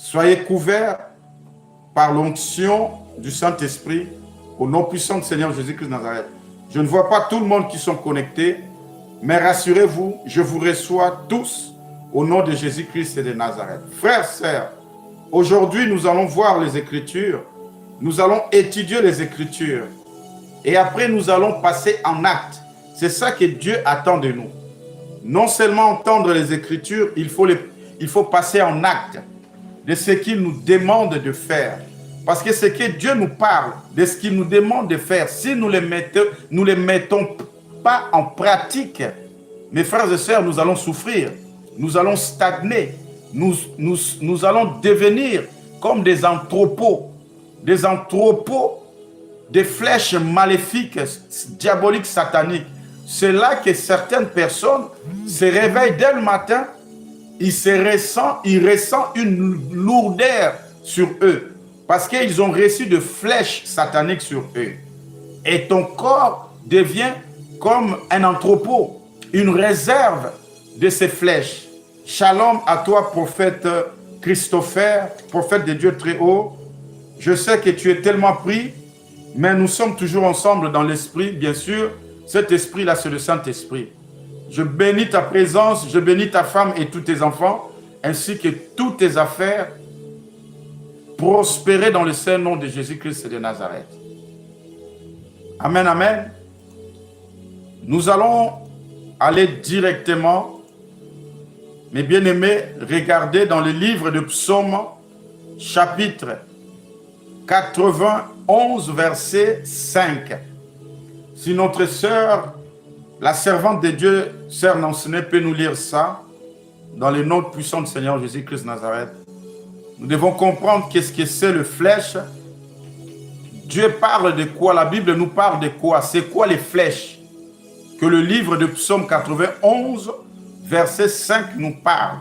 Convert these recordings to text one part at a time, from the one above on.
Soyez couverts par l'onction du Saint-Esprit au nom puissant du Seigneur Jésus-Christ de Nazareth. Je ne vois pas tout le monde qui sont connectés, mais rassurez-vous, je vous reçois tous au nom de Jésus-Christ et de Nazareth. Frères, sœurs, aujourd'hui nous allons voir les Écritures, nous allons étudier les Écritures et après nous allons passer en acte. C'est ça que Dieu attend de nous. Non seulement entendre les Écritures, il faut passer en acte de ce qu'il nous demande de faire. Parce que ce que Dieu nous parle, de ce qu'il nous demande de faire, si nous les mettons pas en pratique, mes frères et sœurs, nous allons souffrir, nous allons stagner, nous allons devenir comme des entrepôts de flèches maléfiques, diaboliques, sataniques. C'est là que certaines personnes se réveillent dès le matin, ils ressentent une lourdeur sur eux parce qu'ils ont reçu de flèches sataniques sur eux. Et ton corps devient comme un entrepôt, une réserve de ces flèches. Shalom à toi, prophète Christopher, prophète de Dieu très haut. Je sais que tu es tellement pris, mais nous sommes toujours ensemble dans l'esprit, bien sûr. Cet esprit-là, c'est le Saint-Esprit. Je bénis ta présence, je bénis ta femme et tous tes enfants, ainsi que toutes tes affaires, prospérer dans le saint nom de Jésus-Christ de Nazareth. Amen, amen. Nous allons aller directement, mes bien-aimés, regarder dans le livre de Psaume, chapitre 91, verset 5. Si notre sœur, la servante de Dieu, sœur Nancenet, peut nous lire ça, dans le nom puissant du Seigneur Jésus-Christ de Nazareth, nous devons comprendre qu'est-ce que c'est le flèche. Dieu parle de quoi? La Bible nous parle de quoi? C'est quoi les flèches que le livre de Psaume 91, verset 5 nous parle?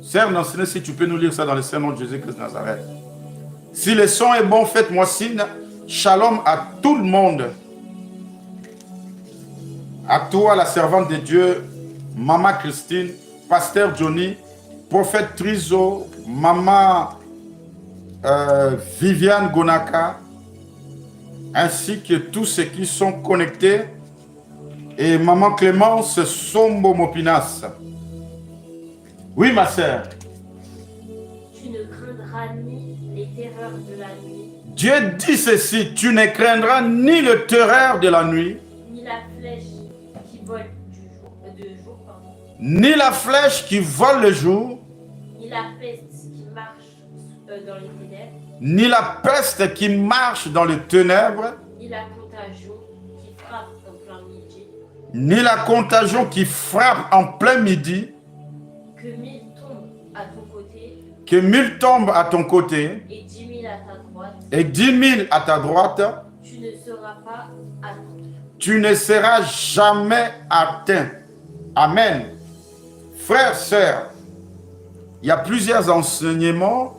Sœur Nancenet, si tu peux nous lire ça dans le Saint nom de Jésus-Christ de Nazareth. Si le son est bon, faites-moi signe. Shalom à tout le monde. À toi, la servante de Dieu, Maman Christine, Pasteur Johnny, Prophète Trizo, Maman Viviane Gonaka, ainsi que tous ceux qui sont connectés, et Maman Clémence Sombo Mopinas. Oui, ma sœur. Tu ne craindras ni les terreurs de la nuit. Dieu dit ceci, tu ne craindras ni le terreur de la nuit, ni la flèche qui vole de jour, ni la flèche qui vole le jour, ni la peste qui marche dans les ténèbres, ni la peste qui marche dans les ténèbres, ni la contagion qui frappe en plein midi, ni la contagion qui frappe en plein midi, que 1000 tombent à ton côté, que 1000 tombent à ton côté, et 10 000 à ta droite, et 10 000 à ta droite, tu ne seras pas atteint. tu ne seras jamais atteint. Amen. Frères, sœurs, il y a plusieurs enseignements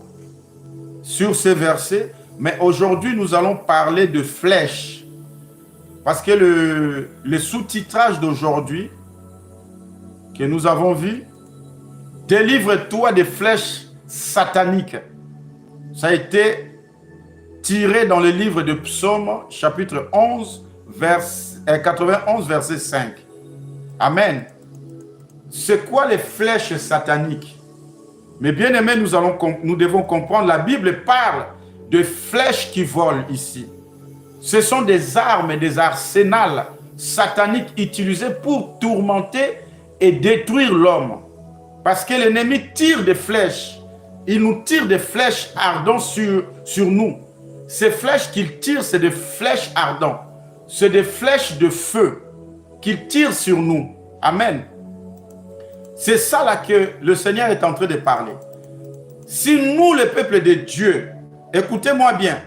sur ces versets, mais aujourd'hui, nous allons parler de flèches. Parce que le sous-titrage d'aujourd'hui, que nous avons vu, délivre-toi des flèches sataniques. Ça a été tiré dans le livre de Psaume, chapitre 11, 91, verset 5. Amen. C'est quoi les flèches sataniques? Mais bien aimés, nous devons comprendre, la Bible parle de flèches qui volent ici. Ce sont des armes, des arsenals sataniques utilisés pour tourmenter et détruire l'homme. Parce que l'ennemi tire des flèches. Il nous tire des flèches ardentes sur nous. Ces flèches qu'il tire, c'est des flèches ardentes. C'est des flèches de feu qu'il tire sur nous. Amen. C'est ça là que le Seigneur est en train de parler. Si nous, le peuple de Dieu, écoutez-moi bien,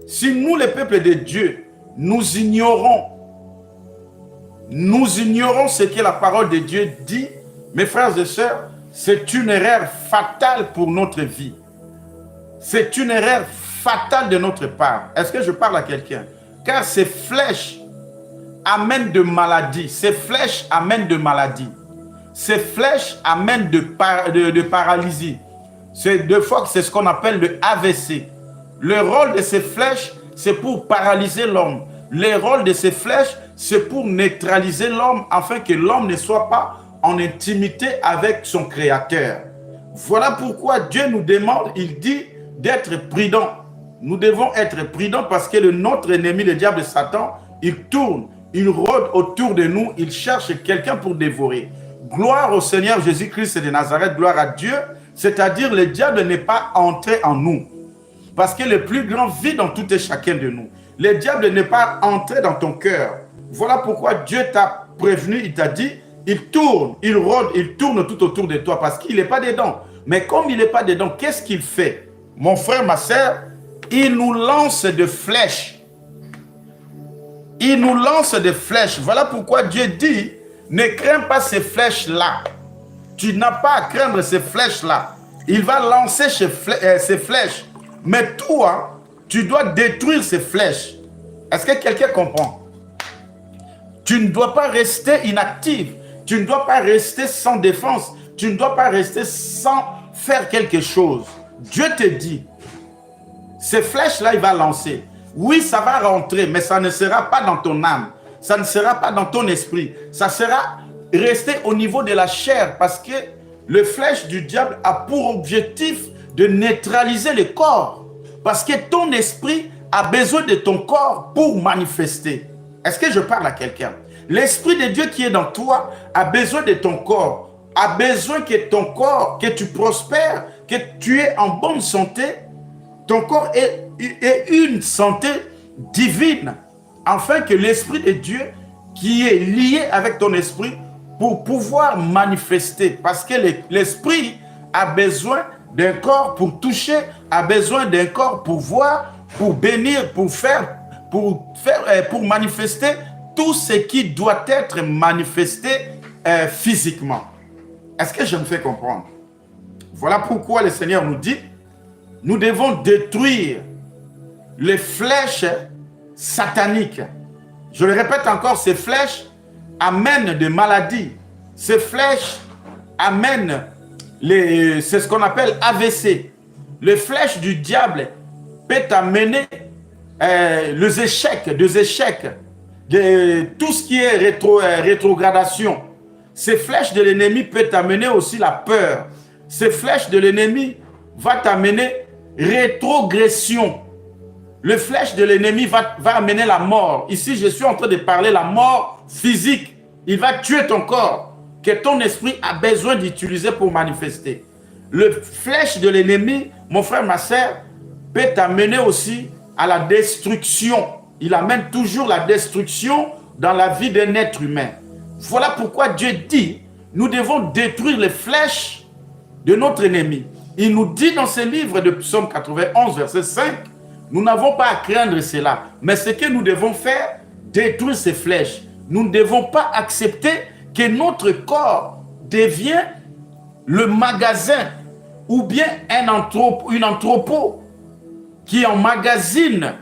si nous, le peuple de Dieu, nous ignorons ce que la parole de Dieu dit, mes frères et sœurs, c'est une erreur fatale pour notre vie. C'est une erreur fatale de notre part. Est-ce que je parle à quelqu'un? Car ces flèches amènent de maladies. Ces flèches amènent de maladies. Ces flèches amènent de paralysie. Deux fois, c'est ce qu'on appelle le AVC. Le rôle de ces flèches, c'est pour paralyser l'homme. Le rôle de ces flèches, c'est pour neutraliser l'homme afin que l'homme ne soit pas en intimité avec son Créateur. Voilà pourquoi Dieu nous demande, il dit, d'être prudent. Nous devons être prudents parce que notre ennemi, le diable Satan, il tourne, il rôde autour de nous, il cherche quelqu'un pour dévorer. Gloire au Seigneur Jésus-Christ de Nazareth, gloire à Dieu, c'est-à-dire le diable n'est pas entré en nous. Parce que le plus grand vit dans tout et chacun de nous. Le diable n'est pas entré dans ton cœur. Voilà pourquoi Dieu t'a prévenu, il t'a dit, il tourne, il rôde, il tourne tout autour de toi parce qu'il n'est pas dedans. Mais comme il n'est pas dedans, qu'est-ce qu'il fait? Mon frère, ma sœur, il nous lance des flèches. Il nous lance des flèches. Voilà pourquoi Dieu dit, ne crains pas ces flèches-là. Tu n'as pas à craindre ces flèches-là. Il va lancer ces flèches. Mais toi, tu dois détruire ces flèches. Est-ce que quelqu'un comprend? Tu ne dois pas rester inactif. Tu ne dois pas rester sans défense. Tu ne dois pas rester sans faire quelque chose. Dieu te dit, ces flèches-là, il va lancer. Oui, ça va rentrer, mais ça ne sera pas dans ton âme. Ça ne sera pas dans ton esprit. Ça sera resté au niveau de la chair parce que le flèche du diable a pour objectif de neutraliser le corps. Parce que ton esprit a besoin de ton corps pour manifester. Est-ce que je parle à quelqu'un? L'Esprit de Dieu qui est dans toi a besoin de ton corps, a besoin que ton corps, que tu prospères, que tu es en bonne santé. Ton corps est une santé divine, afin que l'Esprit de Dieu qui est lié avec ton esprit pour pouvoir manifester. Parce que l'Esprit a besoin d'un corps pour toucher, a besoin d'un corps pour voir, pour bénir, pour manifester tout ce qui doit être manifesté physiquement. Est-ce que je me fais comprendre? Voilà pourquoi le Seigneur nous dit, nous devons détruire les flèches sataniques. Je le répète encore, ces flèches amènent des maladies. Ces flèches amènent, c'est ce qu'on appelle AVC. Les flèches du diable peuvent amener les échecs, tout ce qui est rétrogradation. Ces flèches de l'ennemi peuvent amener aussi la peur. Ces flèches de l'ennemi vont t'amener rétrogression. Le flèche de l'ennemi va amener la mort. Ici, je suis en train de parler de la mort physique. Il va tuer ton corps, que ton esprit a besoin d'utiliser pour manifester. Le flèche de l'ennemi, mon frère, ma sœur, peut t'amener aussi à la destruction. Il amène toujours la destruction dans la vie d'un être humain. Voilà pourquoi Dieu dit, nous devons détruire les flèches de notre ennemi. Il nous dit dans ce livre de Psaume 91, verset 5, nous n'avons pas à craindre cela. Mais ce que nous devons faire, détruire ces flèches. Nous ne devons pas accepter que notre corps devienne le magasin ou bien une entrepôt qui emmagasine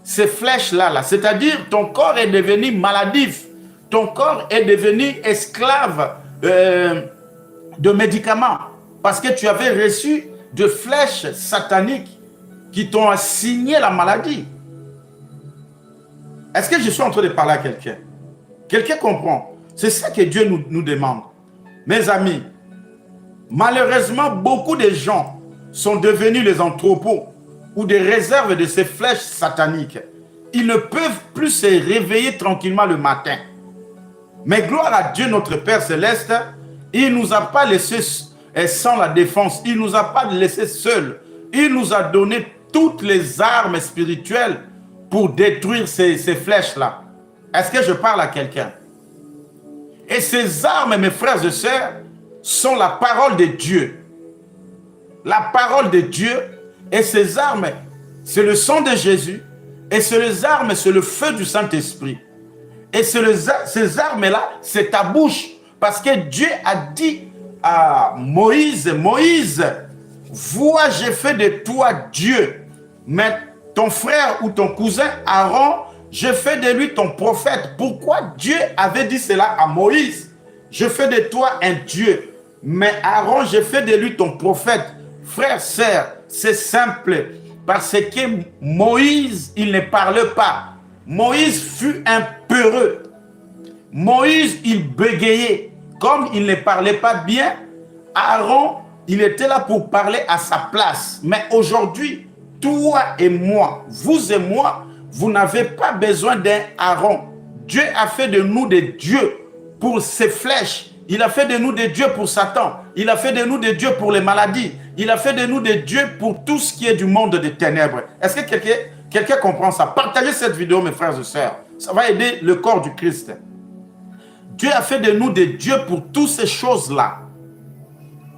ces flèches-là. C'est-à-dire, ton corps est devenu maladif. Ton corps est devenu esclave de médicaments. Parce que tu avais reçu de flèches sataniques qui t'ont assigné la maladie. Est-ce que je suis en train de parler à quelqu'un? Quelqu'un comprend? C'est ça que Dieu nous demande. Mes amis, malheureusement, beaucoup de gens sont devenus les entrepôts ou des réserves de ces flèches sataniques. Ils ne peuvent plus se réveiller tranquillement le matin. Mais gloire à Dieu, notre Père Céleste, il ne nous a pas laissés sans la défense. Il ne nous a pas laissés seuls. Il nous a donné toutes les armes spirituelles pour détruire ces flèches-là. Est-ce que je parle à quelqu'un? Et ces armes, mes frères et sœurs, sont la parole de Dieu. La parole de Dieu. Et ces armes, c'est le sang de Jésus. Et ces armes, c'est le feu du Saint-Esprit. Et ces armes-là, c'est ta bouche. Parce que Dieu a dit à Moïse, Moïse, vois, j'ai fait de toi Dieu. Mais ton frère ou ton cousin Aaron, je fais de lui ton prophète. Pourquoi Dieu avait dit cela à Moïse? Je fais de toi un Dieu. Mais Aaron, je fais de lui ton prophète. Frères, sœurs, c'est simple. Parce que Moïse, il ne parle pas. Moïse fut un peureux. Moïse, il bégayait. Comme il ne parlait pas bien, Aaron, il était là pour parler à sa place. Mais aujourd'hui, toi et moi, vous et moi, vous n'avez pas besoin d'un Aaron. Dieu a fait de nous des dieux pour ses flèches. Il a fait de nous des dieux pour Satan. Il a fait de nous des dieux pour les maladies. Il a fait de nous des dieux pour tout ce qui est du monde des ténèbres. Est-ce que quelqu'un comprend ça? Partagez cette vidéo, mes frères et sœurs. Ça va aider le corps du Christ. Dieu a fait de nous des dieux pour toutes ces choses-là.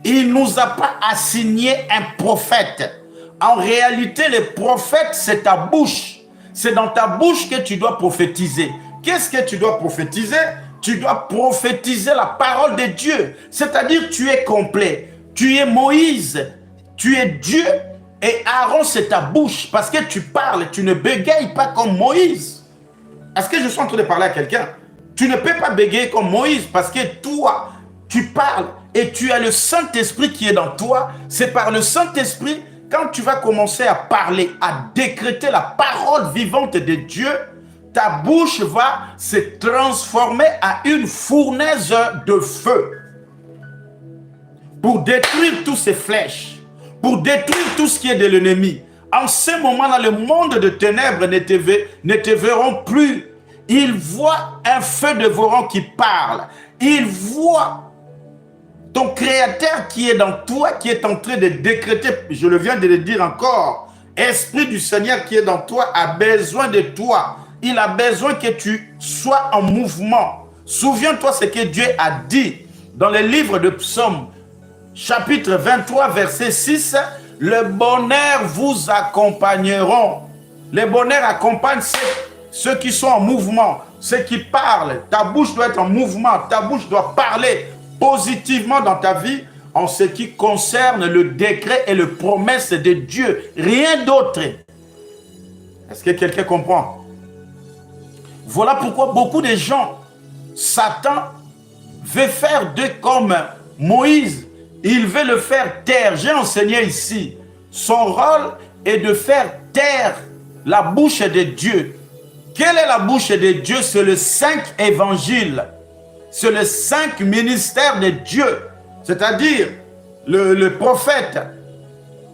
Il ne nous a pas assigné un prophète. En réalité, le prophète, c'est ta bouche. C'est dans ta bouche que tu dois prophétiser. Qu'est-ce que tu dois prophétiser? Tu dois prophétiser la parole de Dieu. C'est-à-dire, tu es complet. Tu es Moïse. Tu es Dieu. Et Aaron, c'est ta bouche. Parce que tu parles. Tu ne bégayes pas comme Moïse. Est-ce que je suis en train de parler à quelqu'un? Tu ne peux pas bégayer comme Moïse. Parce que toi, tu parles. Et tu as le Saint-Esprit qui est dans toi. C'est par le Saint-Esprit, quand tu vas commencer à parler, à décréter la parole vivante de Dieu, ta bouche va se transformer à une fournaise de feu pour détruire toutes ces flèches, pour détruire tout ce qui est de l'ennemi. En ce moment-là, le monde de ténèbres ne te verront plus. Ils voient un feu dévorant qui parle. Ils voient ton Créateur qui est dans toi, qui est en train de décréter, je le viens de le dire encore, Esprit du Seigneur qui est dans toi a besoin de toi. Il a besoin que tu sois en mouvement. Souviens-toi ce que Dieu a dit dans le livre de Psaume, chapitre 23, verset 6. Le bonheur vous accompagneront. Le bonheur accompagne ceux qui sont en mouvement, ceux qui parlent. Ta bouche doit être en mouvement. Ta bouche doit parler positivement dans ta vie en ce qui concerne le décret et les promesses de Dieu. Rien d'autre. Est-ce que quelqu'un comprend? Voilà pourquoi beaucoup de gens, Satan veut faire d'eux comme Moïse. Il veut le faire taire. J'ai enseigné ici. Son rôle est de faire taire la bouche de Dieu. Quelle est la bouche de Dieu? C'est les 5 évangiles. C'est les 5 ministères de Dieu. C'est-à-dire le prophète,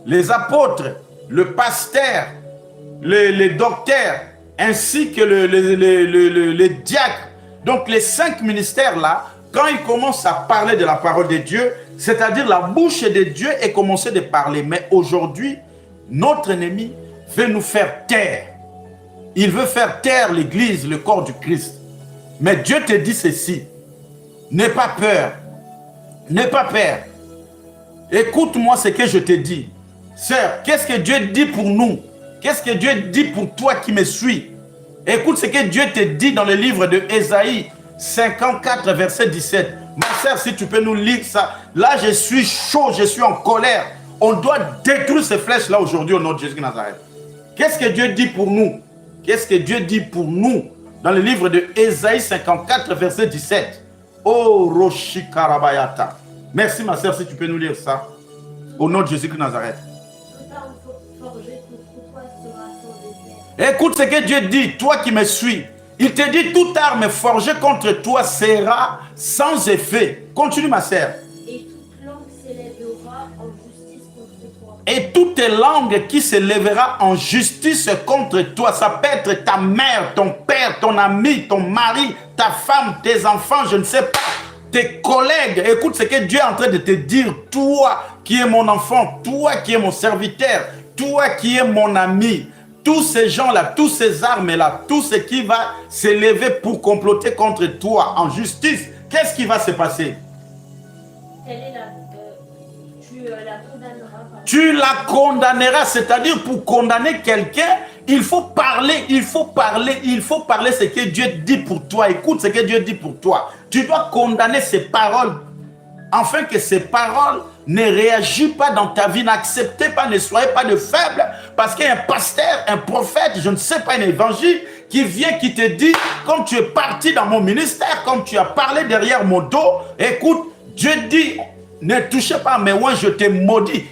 les apôtres, le pasteur, les docteurs, ainsi que les diacres. Donc les 5 ministères-là, quand ils commencent à parler de la parole de Dieu, c'est-à-dire la bouche de Dieu est commencé de parler. Mais aujourd'hui, notre ennemi veut nous faire taire. Il veut faire taire l'Église, le corps du Christ. Mais Dieu te dit ceci. N'aie pas peur. N'aie pas peur. Écoute-moi ce que je te dis. Sœur, qu'est-ce que Dieu dit pour nous? Qu'est-ce que Dieu dit pour toi qui me suis? Écoute ce que Dieu te dit dans le livre de Ésaïe 54, verset 17. Ma sœur, si tu peux nous lire ça. Là, je suis chaud, je suis en colère. On doit détruire ces flèches-là aujourd'hui au nom de Jésus de Nazareth. Qu'est-ce que Dieu dit pour nous? Qu'est-ce que Dieu dit pour nous dans le livre de Ésaïe 54, verset 17? Oh, Roshi Karabayata. Merci, ma sœur, si tu peux nous lire ça. Au nom de Jésus de Nazareth. Écoute ce que Dieu dit, toi qui me suis. Il te dit, toute arme forgée contre toi sera sans effet. Continue, ma sœur. Et toute langue s'élèvera en justice contre toi. Et toute langue qui se lèvera en justice contre toi, ça peut être ta mère, ton père, ton ami, ton mari, ta femme, tes enfants, je ne sais pas, tes collègues. Écoute ce que Dieu est en train de te dire, toi qui es mon enfant, toi qui es mon serviteur, toi qui es mon ami. Tous ces gens-là, tous ces armes-là, tout ce qui va s'élever pour comploter contre toi en justice, qu'est-ce qui va se passer? Tu la condamneras. Tu la condamneras, c'est-à-dire pour condamner quelqu'un, il faut parler ce que Dieu dit pour toi. Écoute ce que Dieu dit pour toi. Tu dois condamner ces paroles, afin que ces paroles ne réagissent pas dans ta vie. N'acceptez pas, ne soyez pas de faibles, parce qu'il y a un pasteur, un prophète, je ne sais pas, un évangile, qui vient, qui te dit, comme tu es parti dans mon ministère, comme tu as parlé derrière mon dos, écoute, Dieu dit, ne touchez pas, mais moi je te maudis.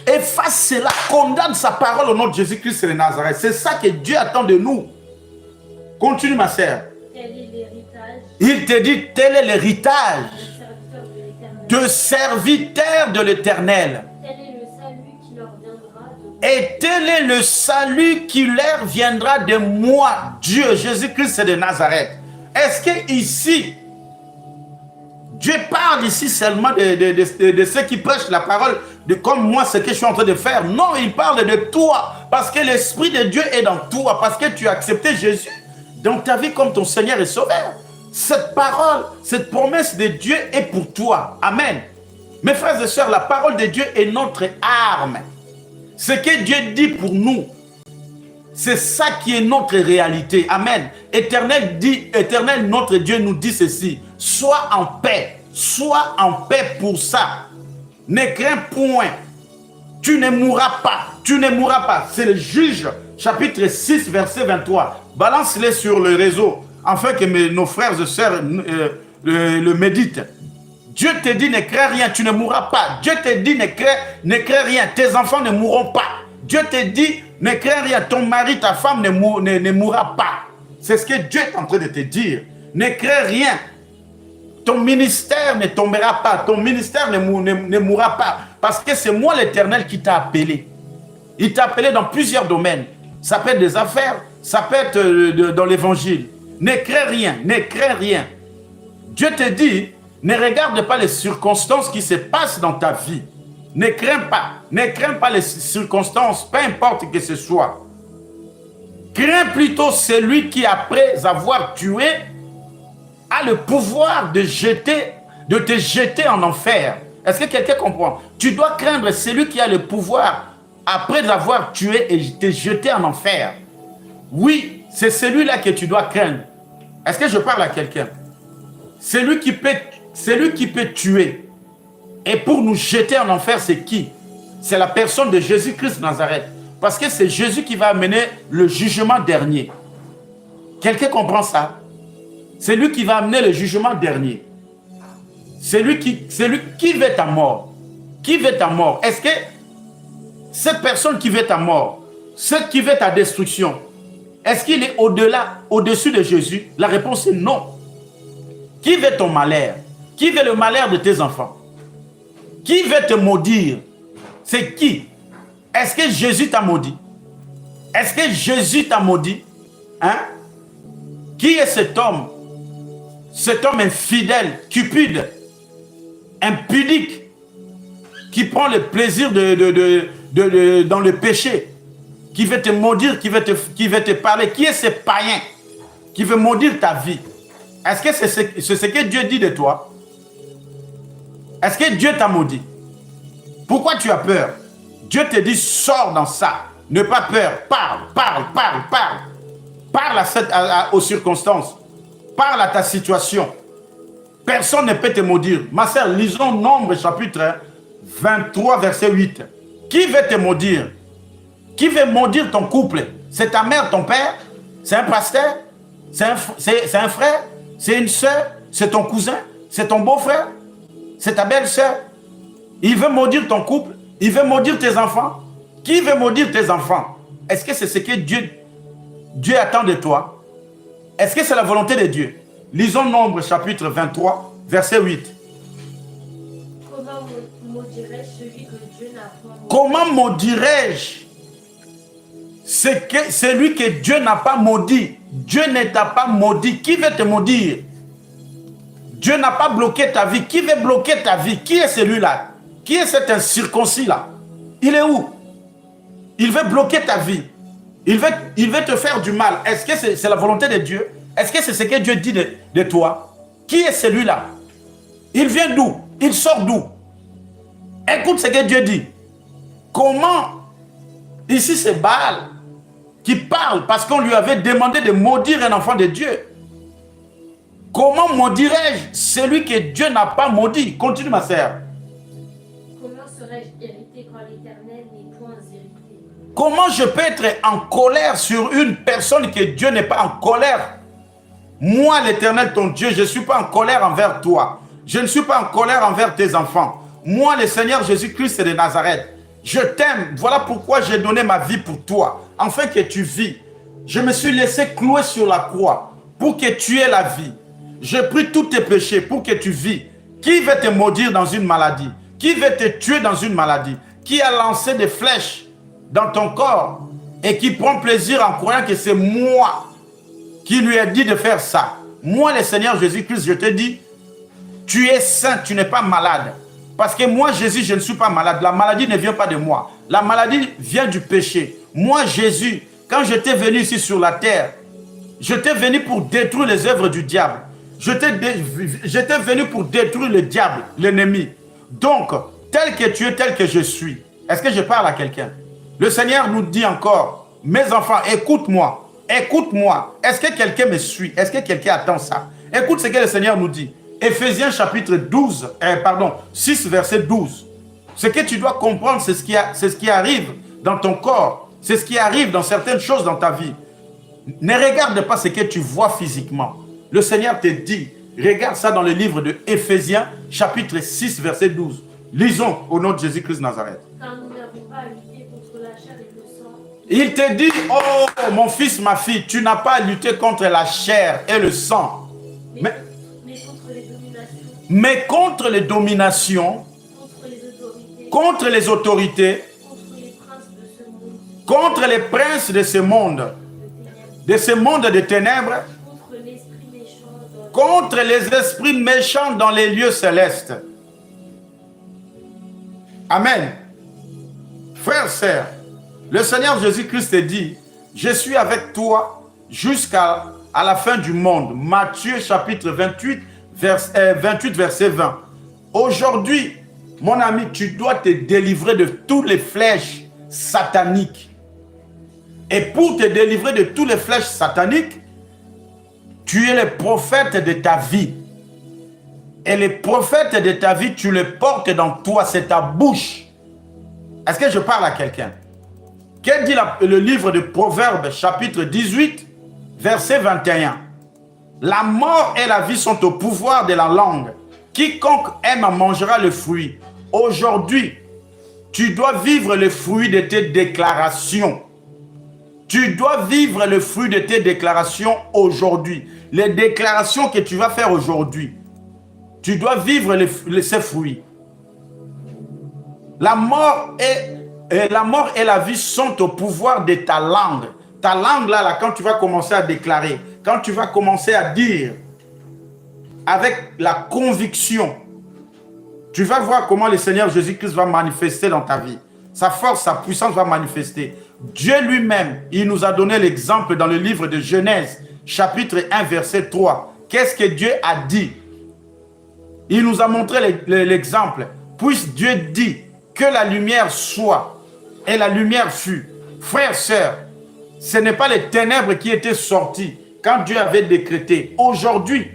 Efface cela, condamne sa parole au nom de Jésus-Christ de Nazareth. C'est ça que Dieu attend de nous. Continue, ma sœur. Tel est l'héritage Il te dit, tel est l'héritage des serviteurs de l'Éternel. de serviteurs de l'Éternel. Tel est le salut qui leur viendra de Et tel est le salut qui leur viendra de moi, Dieu, Jésus-Christ de Nazareth. Est-ce que ici, Dieu parle ici seulement de ceux qui prêchent la parole, de comme moi, ce que je suis en train de faire? Non, il parle de toi, parce que l'Esprit de Dieu est dans toi, parce que tu as accepté Jésus dans ta vie comme ton Seigneur et Sauveur. Cette parole, cette promesse de Dieu est pour toi. Amen. Mes frères et sœurs, la parole de Dieu est notre arme. Ce que Dieu dit pour nous, c'est ça qui est notre réalité. Amen. Éternel notre Dieu nous dit ceci. Sois en paix. Sois en paix pour ça. Ne crains point. Tu ne mourras pas. Tu ne mourras pas. C'est le Juge, chapitre 6, verset 23. Balance-les sur le réseau, afin que nos frères et sœurs le méditent. Dieu te dit, ne crains rien, tu ne mourras pas. Dieu te dit, ne crains rien, tes enfants ne mourront pas. Dieu te dit, ne crains rien, ton mari, ta femme ne mourra pas. C'est ce que Dieu est en train de te dire. Ne crains rien. Ton ministère ne tombera pas, ton ministère ne mourra pas. Parce que c'est moi l'Éternel qui t'a appelé. Il t'a appelé dans plusieurs domaines. Ça peut être des affaires, ça peut être dans l'évangile. Ne crains rien, ne crains rien. Dieu te dit, ne regarde pas les circonstances qui se passent dans ta vie. Ne crains pas les circonstances, peu importe que ce soit. Crains plutôt celui qui, après avoir tué, a le pouvoir de te jeter en enfer. Est-ce que quelqu'un comprend? Tu dois craindre celui qui a le pouvoir, après avoir tué et te jeter en enfer. Oui, c'est celui-là que tu dois craindre. Est-ce que je parle à quelqu'un? Celui qui peut tuer. Et pour nous jeter en enfer, c'est qui? C'est la personne de Jésus-Christ de Nazareth. Parce que c'est Jésus qui va amener le jugement dernier. Quelqu'un comprend ça? C'est lui qui va amener le jugement dernier. C'est lui qui veut ta mort. Qui veut ta mort? Est-ce que cette personne qui veut ta mort, celle qui veut ta destruction, est-ce qu'il est au-delà, au-dessus de Jésus? La réponse est non. Qui veut ton malheur? Qui veut le malheur de tes enfants? Qui veut te maudire? C'est qui? Est-ce que Jésus t'a maudit? Est-ce que Jésus t'a maudit? Hein? Qui est cet homme? Cet homme infidèle, cupide, impudique, qui prend le plaisir dans le péché, qui veut te maudire, qui veut te parler. Qui est ce païen qui veut maudire ta vie? Est-ce que c'est ce que Dieu dit de toi? Est-ce que Dieu t'a maudit? Pourquoi tu as peur? Dieu te dit, sors dans ça. N'aie pas peur. Parle. Parle aux circonstances. Parle à ta situation. Personne ne peut te maudire. Ma sœur, lisons Nombre chapitre 23, verset 8. Qui veut te maudire? Qui veut maudire ton couple? C'est ta mère, ton père? C'est un pasteur? C'est un frère? C'est une soeur? C'est ton cousin? C'est ton beau-frère? C'est ta belle-sœur? Il veut maudire ton couple? Il veut maudire tes enfants? Qui veut maudire tes enfants? Est-ce que c'est ce que Dieu attend de toi? Est-ce que c'est la volonté de Dieu? Lisons Nombre chapitre 23, verset 8. Comment maudirais-je celui que Dieu n'a pas maudit? Comment maudirais-je celui que Dieu n'a pas maudit? Dieu ne t'a pas maudit. Qui veut te maudire? Dieu n'a pas bloqué ta vie. Qui veut bloquer ta vie? Qui est celui-là? Qui est cet incirconcis-là? Il est où? Il veut bloquer ta vie. Il veut te faire du mal. Est-ce que c'est la volonté de Dieu? Est-ce que c'est ce que Dieu dit de toi? Qui est celui-là? Il vient d'où? Il sort d'où? Écoute ce que Dieu dit. Comment? Ici c'est Baal qui parle parce qu'on lui avait demandé de maudire un enfant de Dieu. Comment maudirais-je celui que Dieu n'a pas maudit? Continue ma sœur. Comment serais-je irrité quand l'Éternel n'est point irrité? Comment je peux être en colère sur une personne que Dieu n'est pas en colère? Moi, l'Éternel, ton Dieu, je ne suis pas en colère envers toi. Je ne suis pas en colère envers tes enfants. Moi, le Seigneur Jésus-Christ de Nazareth, Je t'aime. Voilà pourquoi j'ai donné ma vie pour toi, afin que tu vis. Je me suis laissé clouer sur la croix pour que tu aies la vie. J'ai pris tous tes péchés pour que tu vis. Qui veut te maudire dans une maladie? Qui veut te tuer dans une maladie? Qui a lancé des flèches dans ton corps et qui prend plaisir en croyant que c'est moi qui lui ai dit de faire ça? Moi, le Seigneur Jésus-Christ, je te dis, tu es saint, tu n'es pas malade. Parce que moi, Jésus, je ne suis pas malade. La maladie ne vient pas de moi. La maladie vient du péché. Moi, Jésus, quand j'étais venu ici sur la terre, j'étais venu pour détruire les œuvres du diable. J'étais venu pour détruire le diable, l'ennemi. Donc, tel que tu es, tel que je suis. Est-ce que je parle à quelqu'un? Le Seigneur nous dit encore, mes enfants, écoute-moi. Écoute-moi. Est-ce que quelqu'un me suit? Est-ce que quelqu'un attend ça? Écoute ce que le Seigneur nous dit. Éphésiens chapitre 6, verset 12. Ce que tu dois comprendre, c'est ce qui arrive dans ton corps. C'est ce qui arrive dans certaines choses dans ta vie. Ne regarde pas ce que tu vois physiquement. Le Seigneur te dit, regarde ça dans le livre de Éphésiens, chapitre 6, verset 12. Lisons au nom de Jésus-Christ de Nazareth. Car nous n'avons pas à lutter contre la chair et le sang. Il te dit, oh mon fils, ma fille, tu n'as pas à lutter contre la chair et le sang. Mais contre les dominations, contre les autorités, contre les princes de ce monde, de ténèbres, contre les esprits méchants dans les lieux célestes. Amen. Frères, sœurs, le Seigneur Jésus-Christ te dit, je suis avec toi jusqu'à la fin du monde. Matthieu chapitre 28, verset 20. Aujourd'hui, mon ami, tu dois te délivrer de toutes les flèches sataniques. Et pour te délivrer de toutes les flèches sataniques, tu es le prophète de ta vie. Et le prophète de ta vie, tu le portes dans toi, c'est ta bouche. Est-ce que je parle à quelqu'un? Qu'est-ce que dit le livre de Proverbes, chapitre 18, verset 21? La mort et la vie sont au pouvoir de la langue. Quiconque aime mangera le fruit. Aujourd'hui, tu dois vivre le fruit de tes déclarations. Tu dois vivre le fruit de tes déclarations aujourd'hui. Les déclarations que tu vas faire aujourd'hui, tu dois vivre ces fruits. La mort et la vie sont au pouvoir de ta langue. Ta langue, là, quand tu vas commencer à déclarer, quand tu vas commencer à dire avec la conviction, tu vas voir comment le Seigneur Jésus-Christ va manifester dans ta vie. Sa force, sa puissance va manifester. Dieu lui-même, il nous a donné l'exemple dans le livre de Genèse, chapitre 1, verset 3. Qu'est-ce que Dieu a dit? Il nous a montré l'exemple. Puisse Dieu dit que la lumière soit, et la lumière fut. Frères, sœurs, ce n'est pas les ténèbres qui étaient sorties quand Dieu avait décrété. Aujourd'hui,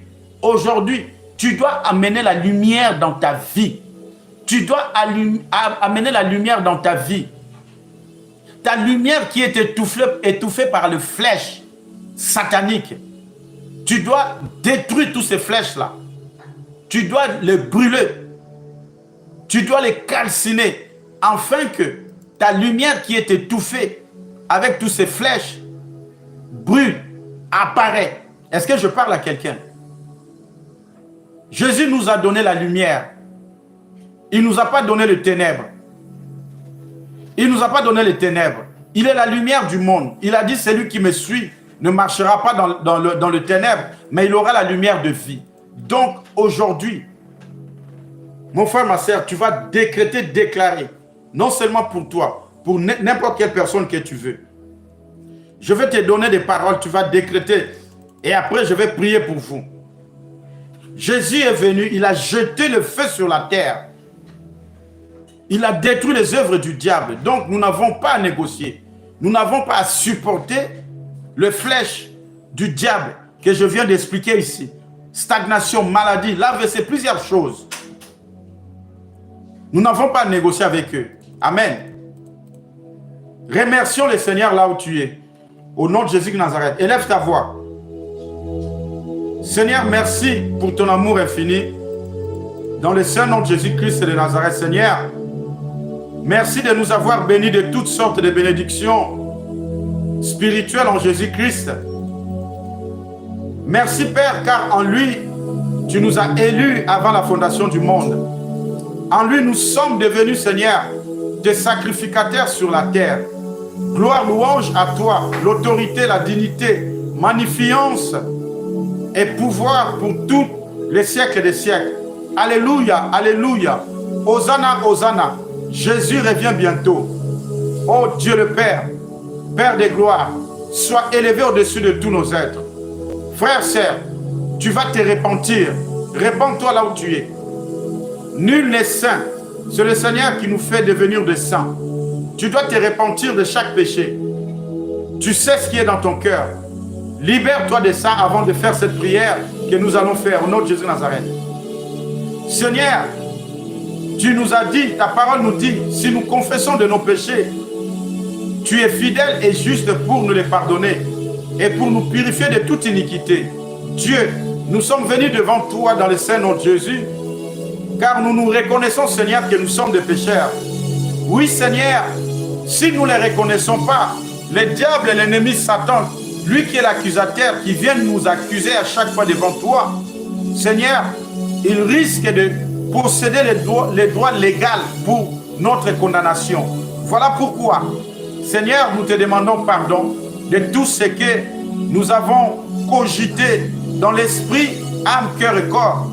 tu dois amener la lumière dans ta vie. Tu dois amener la lumière dans ta vie. Ta lumière qui est étouffée par les flèches sataniques. Tu dois détruire toutes ces flèches-là. Tu dois les brûler. Tu dois les calciner afin que ta lumière qui est étouffée avec toutes ces flèches brûle, apparaît. Est-ce que je parle à quelqu'un? Jésus nous a donné la lumière. Il ne nous a pas donné les ténèbres. Il ne nous a pas donné les ténèbres. Il est la lumière du monde. Il a dit, celui qui me suit ne marchera pas dans le ténèbre, mais il aura la lumière de vie. Donc, aujourd'hui, mon frère, ma sœur, tu vas décréter, déclarer, non seulement pour toi, pour n'importe quelle personne que tu veux. Je vais te donner des paroles, tu vas décréter, et après, je vais prier pour vous. Jésus est venu, il a jeté le feu sur la terre. Il a détruit les œuvres du diable. Donc, nous n'avons pas à négocier. Nous n'avons pas à supporter le flèche du diable que je viens d'expliquer ici. Stagnation, maladie, l'AVC, plusieurs choses. Nous n'avons pas à négocier avec eux. Amen. Remercions le Seigneur là où tu es. Au nom de Jésus de Nazareth. Élève ta voix. Seigneur, merci pour ton amour infini. Dans le saint nom de Jésus-Christ de Nazareth, Seigneur, Merci de nous avoir bénis de toutes sortes de bénédictions spirituelles en Jésus-Christ. Merci Père, car en lui, tu nous as élus avant la fondation du monde. En lui, nous sommes devenus, Seigneur, des sacrificateurs sur la terre. Gloire, louange à toi, l'autorité, la dignité, magnificence et pouvoir pour tous les siècles des siècles. Alléluia, alléluia. Hosanna, Hosanna. Jésus revient bientôt. Oh Dieu le Père, Père des gloires, sois élevé au-dessus de tous nos êtres. Frère, sœur, tu vas te repentir. Répands-toi là où tu es. Nul n'est saint. C'est le Seigneur qui nous fait devenir des saints. Tu dois te repentir de chaque péché. Tu sais ce qui est dans ton cœur. Libère-toi de ça avant de faire cette prière que nous allons faire au nom de Jésus de Nazareth. Seigneur, tu nous as dit, ta parole nous dit, si nous confessons de nos péchés, tu es fidèle et juste pour nous les pardonner et pour nous purifier de toute iniquité. Dieu, nous sommes venus devant toi dans le saint nom de Jésus, car nous nous reconnaissons, Seigneur, que nous sommes des pécheurs. Oui, Seigneur, si nous ne les reconnaissons pas, le diable et l'ennemi Satan, lui qui est l'accusateur, qui vient nous accuser à chaque fois devant toi, Seigneur, il risque de posséder les droits légaux pour notre condamnation. Voilà pourquoi, Seigneur, nous te demandons pardon de tout ce que nous avons cogité dans l'esprit, âme, cœur et corps,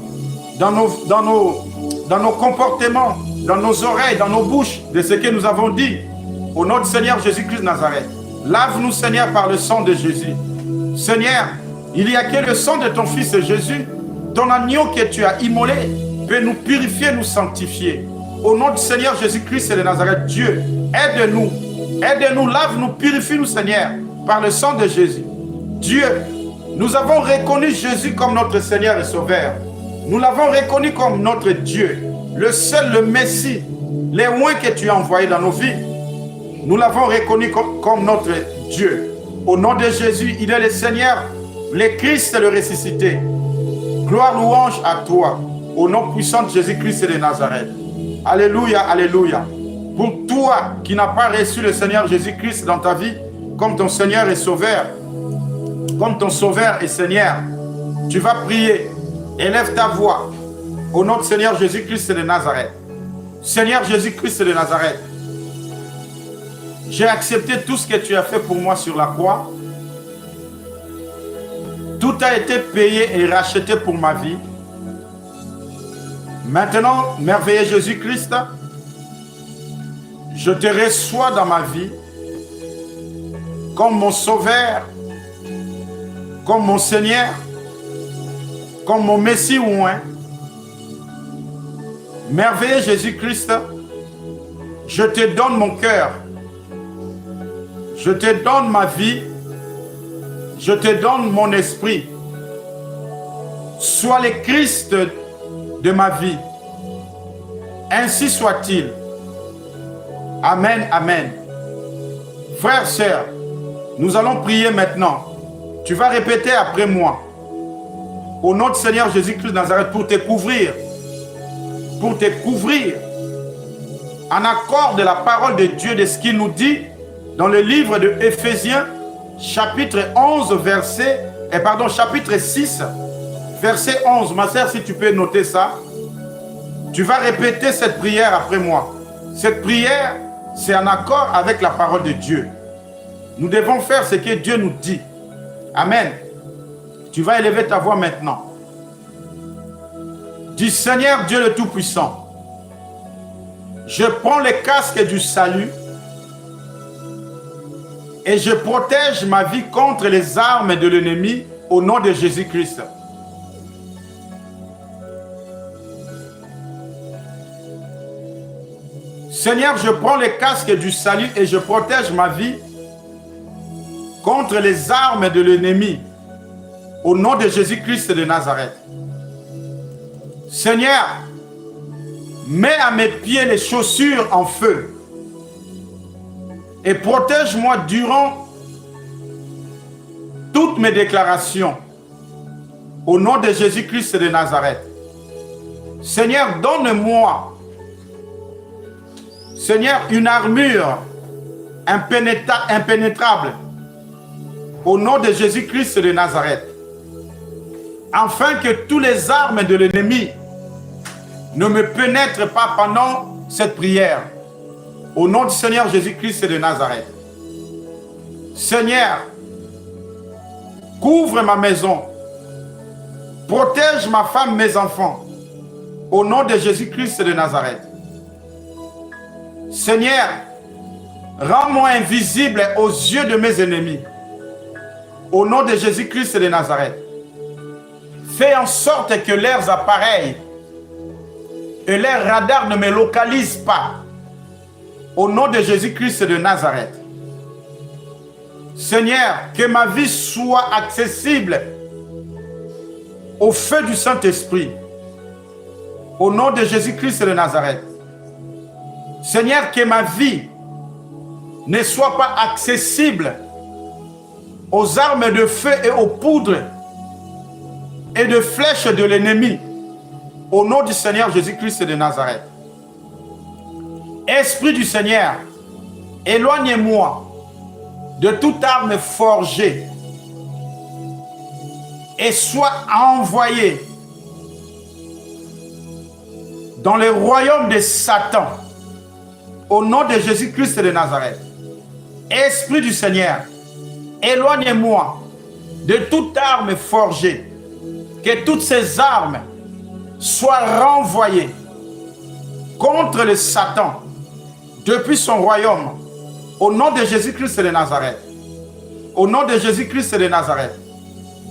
dans nos comportements, dans nos oreilles, dans nos bouches, de ce que nous avons dit. Au nom du Seigneur Jésus-Christ de Nazareth, lave-nous, Seigneur, par le sang de Jésus. Seigneur, il n'y a que le sang de ton Fils Jésus, ton agneau que tu as immolé, peut nous purifier, nous sanctifier. Au nom du Seigneur Jésus-Christ de Nazareth, Dieu, aide-nous. Aide-nous, lave-nous, purifie-nous, Seigneur, par le sang de Jésus. Dieu, nous avons reconnu Jésus comme notre Seigneur et Sauveur. Nous l'avons reconnu comme notre Dieu, le seul, le Messie, les loin que tu as envoyés dans nos vies. Nous l'avons reconnu comme notre Dieu. Au nom de Jésus, il est le Seigneur, le Christ, le ressuscité. Gloire, louange à toi, au nom puissant de Jésus-Christ de Nazareth. Alléluia, alléluia. Pour toi qui n'as pas reçu le Seigneur Jésus-Christ dans ta vie, comme ton Seigneur et Sauveur, comme ton Sauveur et Seigneur, tu vas prier. Élève ta voix au nom du Seigneur Jésus-Christ de Nazareth. Seigneur Jésus-Christ de Nazareth, j'ai accepté tout ce que tu as fait pour moi sur la croix. Tout a été payé et racheté pour ma vie. Maintenant, merveilleux Jésus-Christ, je te reçois dans ma vie comme mon Sauveur, comme mon Seigneur, comme mon Messie oint. Merveilleux Jésus-Christ, je te donne mon cœur, je te donne ma vie, je te donne mon esprit. Sois le Christ de ma vie. Ainsi soit-il. Amen, amen. Frères, sœurs, nous allons prier maintenant. Tu vas répéter après moi. Au nom du Seigneur Jésus-Christ de Nazareth, pour te couvrir. Pour te couvrir. En accord de la parole de Dieu, de ce qu'il nous dit dans le livre de Éphésiens, chapitre 11, chapitre 6, verset 11. Ma sœur, si tu peux noter ça, tu vas répéter cette prière après moi. Cette prière, c'est en accord avec la parole de Dieu. Nous devons faire ce que Dieu nous dit. Amen. Tu vas élever ta voix maintenant. Dis, Seigneur Dieu le Tout-Puissant, je prends le casque du salut et je protège ma vie contre les armes de l'ennemi au nom de Jésus-Christ. Seigneur, je prends le casque du salut et je protège ma vie contre les armes de l'ennemi au nom de Jésus-Christ de Nazareth. Seigneur, mets à mes pieds les chaussures en feu et protège-moi durant toutes mes déclarations au nom de Jésus-Christ de Nazareth. Seigneur, donne-moi Seigneur, une armure impénétrable au nom de Jésus-Christ de Nazareth, afin que tous les armes de l'ennemi ne me pénètrent pas pendant cette prière. Au nom du Seigneur Jésus-Christ de Nazareth. Seigneur, couvre ma maison, protège ma femme, mes enfants, au nom de Jésus-Christ de Nazareth. Seigneur, rends-moi invisible aux yeux de mes ennemis, au nom de Jésus-Christ de Nazareth. Fais en sorte que leurs appareils et leurs radars ne me localisent pas, au nom de Jésus-Christ de Nazareth. Seigneur, que ma vie soit accessible au feu du Saint-Esprit, au nom de Jésus-Christ de Nazareth. Seigneur, que ma vie ne soit pas accessible aux armes de feu et aux poudres et de flèches de l'ennemi, au nom du Seigneur Jésus-Christ de Nazareth. Esprit du Seigneur, éloigne-moi de toute arme forgée et sois envoyé dans le royaume de Satan, au nom de Jésus-Christ de Nazareth. Esprit du Seigneur, éloigne-moi de toute arme forgée, que toutes ces armes soient renvoyées contre le Satan depuis son royaume, au nom de Jésus-Christ de Nazareth. Au nom de Jésus-Christ de Nazareth.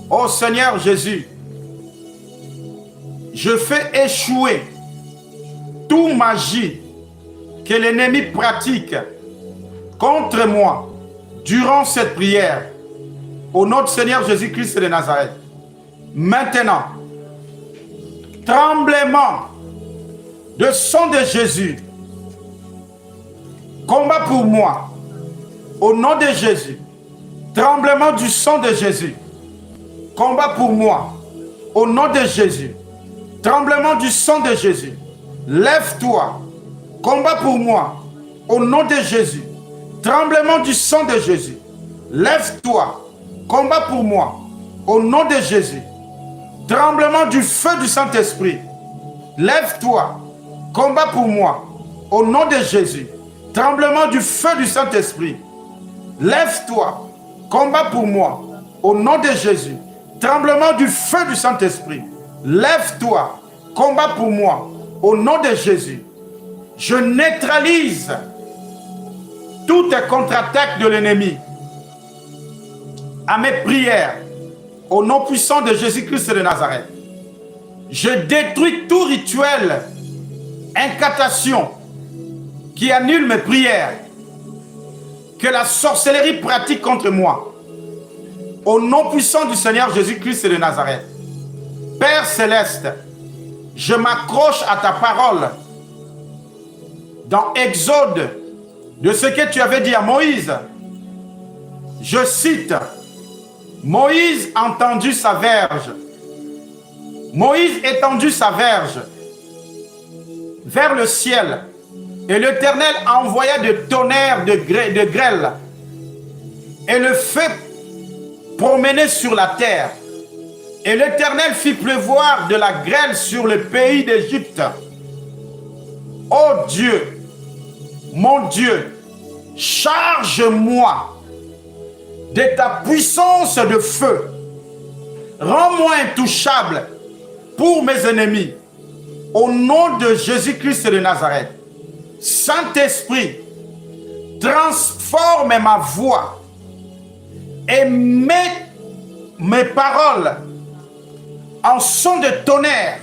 Ô Seigneur Jésus, je fais échouer toute magie que l'ennemi pratique contre moi durant cette prière, au nom du Seigneur Jésus-Christ de Nazareth. Maintenant, tremblement de sang de Jésus, combat pour moi, au nom de Jésus. Tremblement du sang de Jésus, combat pour moi, au nom de Jésus. Tremblement du sang de Jésus, lève-toi, combat pour moi, au nom de Jésus. Tremblement du sang de Jésus, lève-toi, combat pour moi, au nom de Jésus. Tremblement du feu du Saint-Esprit, lève-toi, combat pour moi, au nom de Jésus. Tremblement du feu du Saint-Esprit, lève-toi, combat pour moi, au nom de Jésus. Tremblement du feu du Saint-Esprit, lève-toi, combat pour moi, au nom de Jésus. Je neutralise toute contre-attaque de l'ennemi à mes prières, au nom puissant de Jésus-Christ de Nazareth. Je détruis tout rituel, incantation qui annule mes prières, que la sorcellerie pratique contre moi. Au nom puissant du Seigneur Jésus-Christ de Nazareth. Père Céleste, je m'accroche à ta parole dans Exode, de ce que tu avais dit à Moïse. Je cite, Moïse entendit sa verge. Moïse étendit sa verge vers le ciel, et l'Éternel envoya de tonnerres de grêle, et le feu promenait sur la terre. Et l'Éternel fit pleuvoir de la grêle sur le pays d'Égypte. Ô Dieu, mon Dieu, charge-moi de ta puissance de feu. Rends-moi intouchable pour mes ennemis. Au nom de Jésus-Christ de Nazareth. Saint-Esprit, transforme ma voix et mets mes paroles en son de tonnerre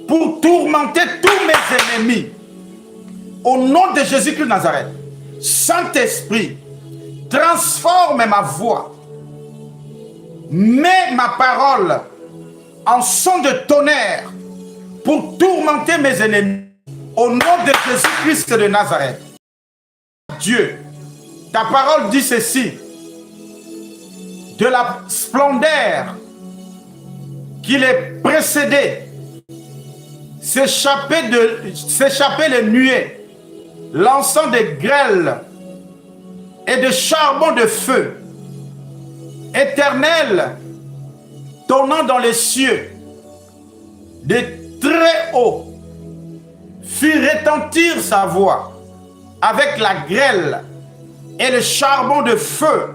pour tourmenter tous mes ennemis. Au nom de Jésus-Christ de Nazareth. Saint-Esprit, transforme ma voix. Mets ma parole en son de tonnerre pour tourmenter mes ennemis. Au nom de Jésus-Christ de Nazareth. Dieu, ta parole dit ceci. De la splendeur qui les précédait, s'échappait les nuées. lançant des grêles et de charbon de feu, Éternel, tournant dans les cieux, de très haut, fit retentir sa voix avec la grêle et le charbon de feu.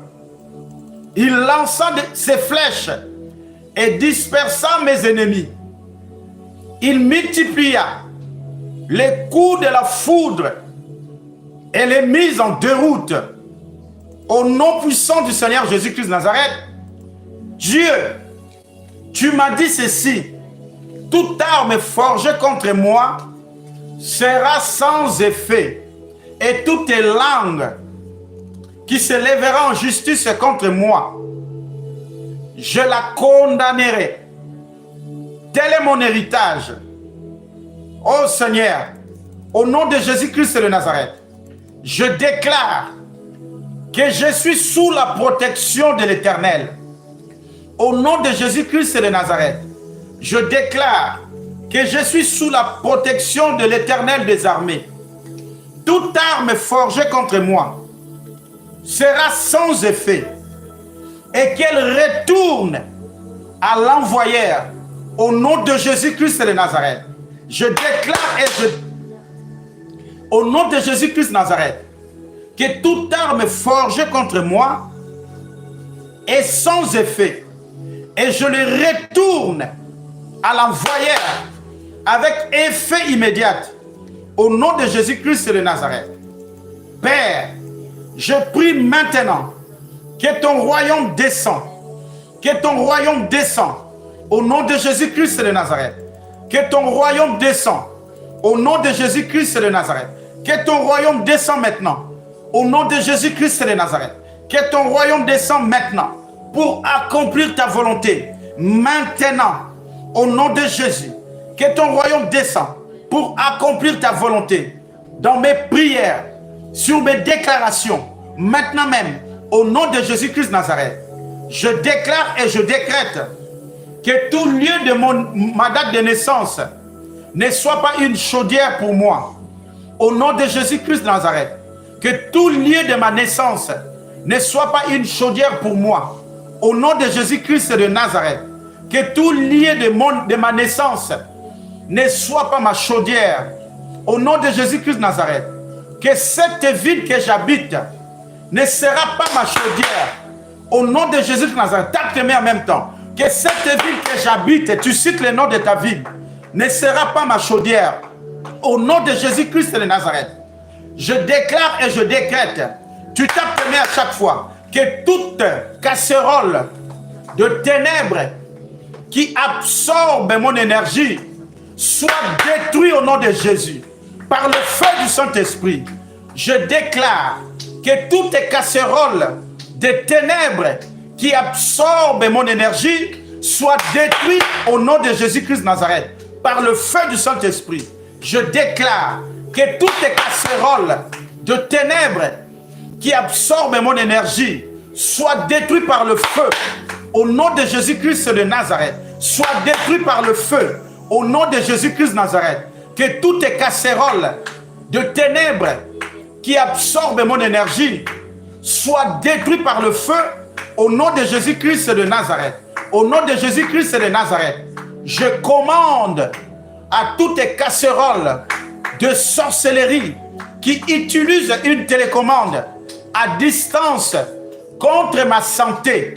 Il lança ses flèches et dispersa mes ennemis. Il multiplia les coups de la foudre et les mit en déroute. Au nom puissant du Seigneur Jésus-Christ de Nazareth, Dieu, tu m'as dit ceci: toute arme forgée contre moi sera sans effet, et toute langue qui se lèvera en justice contre moi, je la condamnerai. Tel est mon héritage. Ô Seigneur, au nom de Jésus-Christ de Nazareth, je déclare que je suis sous la protection de l'Éternel. Au nom de Jésus-Christ de Nazareth, je déclare que je suis sous la protection de l'Éternel des armées. Toute arme forgée contre moi sera sans effet et qu'elle retourne à l'envoyeur. Au nom de Jésus-Christ de Nazareth, je déclare au nom de Jésus-Christ de Nazareth, que toute arme forgée contre moi est sans effet et je le retourne à l'envoyeur avec effet immédiat. Au nom de Jésus-Christ de Nazareth, Père, je prie maintenant que ton royaume descend, que ton royaume descend. Au nom de Jésus-Christ de Nazareth, que ton royaume descend. Au nom de Jésus-Christ de Nazareth, que ton royaume descend maintenant. Au nom de Jésus-Christ de Nazareth, que ton royaume descend maintenant pour accomplir ta volonté. Maintenant, au nom de Jésus, que ton royaume descend pour accomplir ta volonté. Dans mes prières, sur mes déclarations, maintenant même, au nom de Jésus-Christ de Nazareth, je déclare et je décrète que tout lieu de ma date de naissance ne soit pas une chaudière pour moi. Au nom de Jésus-Christ de Nazareth, que tout lieu de ma naissance ne soit pas une chaudière pour moi. Au nom de Jésus-Christ de Nazareth, que tout lieu de ma naissance ne soit pas ma chaudière. Au nom de Jésus-Christ de Nazareth, que cette ville que j'habite ne sera pas ma chaudière. Au nom de Jésus de Nazareth, tape tes mains en même temps. Que cette ville que j'habite, tu cites le nom de ta ville, ne sera pas ma chaudière. Au nom de Jésus-Christ de Nazareth, je déclare et je décrète, tu tapes tes mains à chaque fois, que toute casserole de ténèbres qui absorbe mon énergie soit détruite au nom de Jésus. Par le feu du Saint-Esprit, je déclare que toutes les casseroles de ténèbres qui absorbe mon énergie soit détruite au nom de Jésus-Christ de Nazareth. Par le feu du Saint-Esprit, je déclare que toutes les casseroles de ténèbres qui absorbent mon énergie soient détruites par le feu. Au nom de Jésus-Christ de Nazareth, soient détruites par le feu. Au nom de Jésus-Christ de Nazareth, que toutes les casseroles de ténèbres qui absorbent mon énergie soient détruites par le feu. Au nom de Jésus-Christ de Nazareth, au nom de Jésus-Christ de Nazareth, je commande à toutes les casseroles de sorcellerie qui utilisent une télécommande à distance contre ma santé,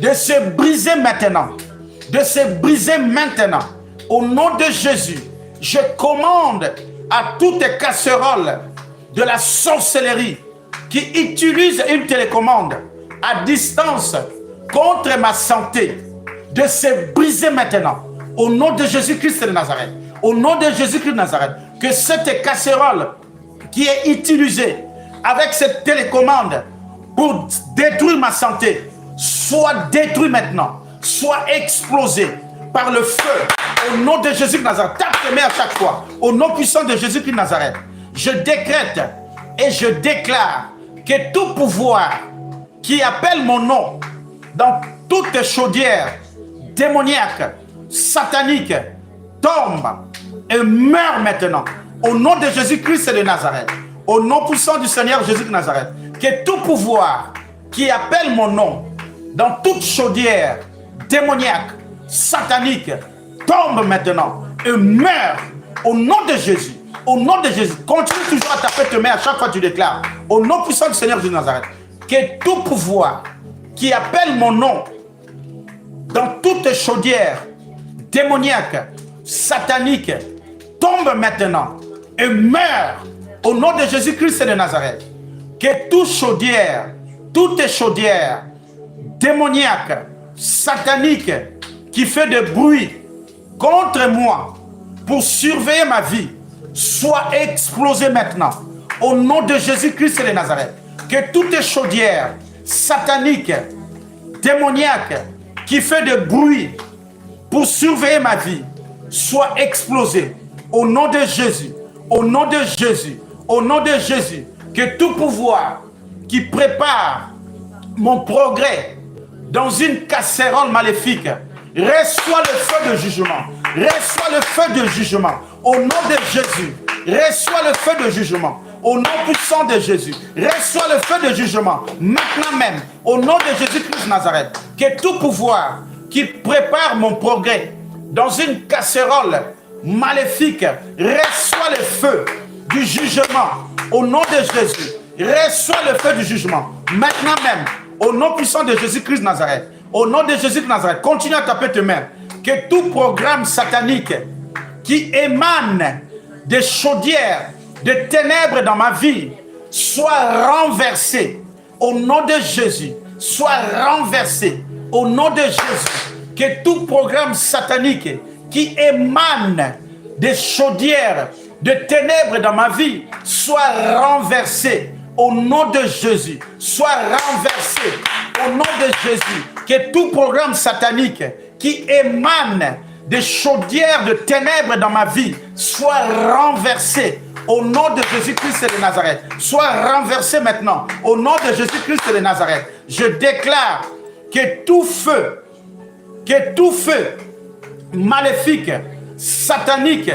de se briser maintenant, de se briser maintenant. Au nom de Jésus, je commande à toutes les casseroles de la sorcellerie qui utilisent une télécommande à distance contre ma santé, de se briser maintenant. Au nom de Jésus-Christ de Nazareth, au nom de Jésus-Christ de Nazareth, que cette casserole qui est utilisée avec cette télécommande pour détruire ma santé soit détruite maintenant, soit explosée par le feu. Au nom de Jésus de Nazareth, tape tes mains à chaque fois. Au nom puissant de Jésus-Christ de Nazareth, je décrète et je déclare que tout pouvoir qui appelle mon nom dans toutes les chaudières démoniaques, sataniques, tombe et meurt maintenant. Au nom de Jésus-Christ de Nazareth, au nom puissant du Seigneur Jésus de Nazareth, que tout pouvoir qui appelle mon nom dans toute chaudière démoniaque, satanique, tombe maintenant et meurt au nom de Jésus. Au nom de Jésus, continue toujours à taper tes mains à chaque fois que tu déclares. Au nom puissant du Seigneur Jésus de Nazareth, que tout pouvoir qui appelle mon nom dans toute chaudière démoniaque, satanique, tombe maintenant et meurt au nom de Jésus-Christ de Nazareth. Que toute chaudière démoniaque, satanique, qui fait de bruit contre moi pour surveiller ma vie, soit explosée maintenant au nom de Jésus-Christ de Nazareth. Que toute chaudière satanique, démoniaque, qui fait de bruit pour surveiller ma vie, soit explosée au nom de Jésus, au nom de Jésus, au nom de Jésus. Que tout pouvoir qui prépare mon progrès dans une casserole maléfique reçoit le feu de jugement, reçoit le feu de jugement au nom de Jésus, reçoit le feu de jugement au nom puissant de Jésus, reçoit le feu de jugement maintenant même au nom de Jésus-Christ de Nazareth. Que tout pouvoir qui prépare mon progrès dans une casserole maléfique reçoit le feu du jugement au nom de Jésus, reçoit le feu du jugement maintenant même au nom puissant de Jésus-Christ de Nazareth. Au nom de Jésus de Nazareth, continue à taper tes mains. Que tout programme satanique qui émane des chaudières de ténèbres dans ma vie soit renversé au nom de Jésus, soit renversé au nom de Jésus. Que tout programme satanique qui émane des chaudières de ténèbres dans ma vie soit renversé au nom de Jésus, soit renversé au nom de Jésus. Que tout programme satanique qui émane des chaudières de ténèbres dans ma vie soit renversé au nom de Jésus-Christ de Nazareth. Soit renversé maintenant au nom de Jésus-Christ de Nazareth. Je déclare que tout feu maléfique, satanique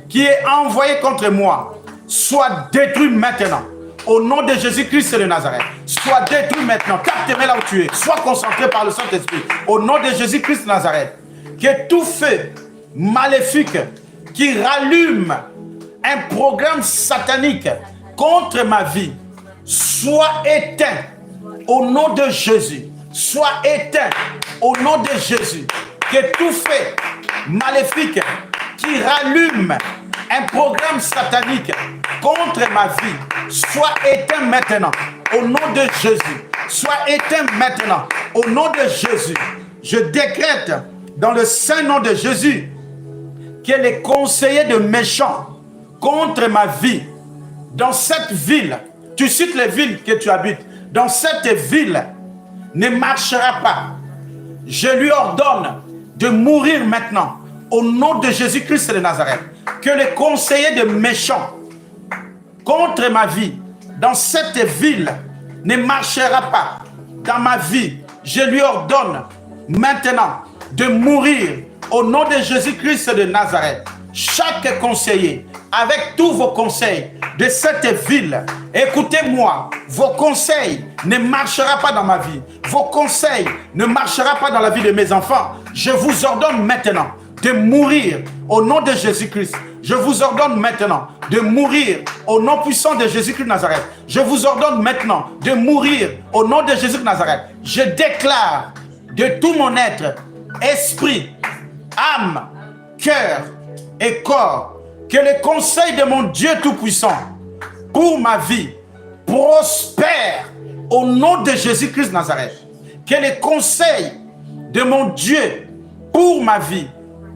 qui est envoyé contre moi soit détruit maintenant. Au nom de Jésus-Christ de Nazareth, sois détruit maintenant. Tape tes mains là où tu es. Sois concentré par le Saint-Esprit. Au nom de Jésus-Christ de Nazareth, que tout feu maléfique qui rallume un programme satanique contre ma vie soit éteint au nom de Jésus. Soit éteint au nom de Jésus. Que tout feu maléfique qui rallume un programme satanique contre ma vie soit éteint maintenant au nom de Jésus. Soit éteint maintenant au nom de Jésus. Je décrète dans le saint nom de Jésus que les conseillers de méchants contre ma vie dans cette ville, tu cites les villes que tu habites, dans cette ville ne marchera pas. Je lui ordonne de mourir maintenant au nom de Jésus-Christ de Nazareth. Que les conseillers de méchants contre ma vie dans cette ville ne marchera pas dans ma vie. Je lui ordonne maintenant de mourir au nom de Jésus-Christ de Nazareth. Chaque conseiller, avec tous vos conseils de cette ville, écoutez-moi, vos conseils ne marchera pas dans ma vie. Vos conseils ne marchera pas dans la vie de mes enfants. Je vous ordonne maintenant de mourir au nom de Jésus-Christ. Je vous ordonne maintenant de mourir au nom puissant de Jésus-Christ de Nazareth. Je vous ordonne maintenant de mourir au nom de Jésus de Nazareth. Je déclare de tout mon être, esprit, âme, cœur et corps, que le conseil de mon Dieu Tout-Puissant pour ma vie prospère au nom de Jésus-Christ de Nazareth. Que le conseil de mon Dieu pour ma vie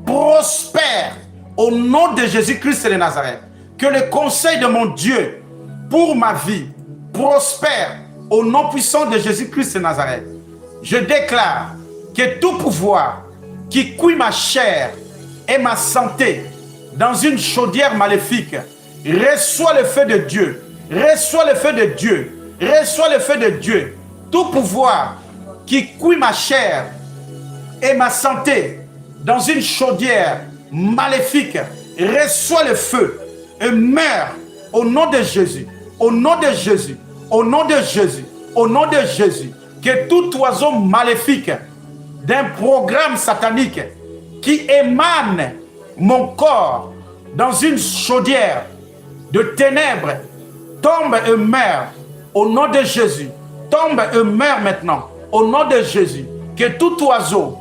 prospère au nom de Jésus-Christ de Nazareth. Que le conseil de mon Dieu pour ma vie prospère au nom puissant de Jésus-Christ de Nazareth. Je déclare que tout pouvoir qui cuit ma chair et ma santé dans une chaudière maléfique reçoit le feu de Dieu. Reçoit le feu de Dieu. Reçoit le feu de Dieu. Tout pouvoir qui cuit ma chair et ma santé dans une chaudière maléfique reçoit le feu et meurt au nom de Jésus. Au nom de Jésus, au nom de Jésus, au nom de Jésus, que tout oiseau maléfique d'un programme satanique qui émane mon corps dans une chaudière de ténèbres tombe et meurt au nom de Jésus. Tombe et meurt maintenant au nom de Jésus. Que tout oiseau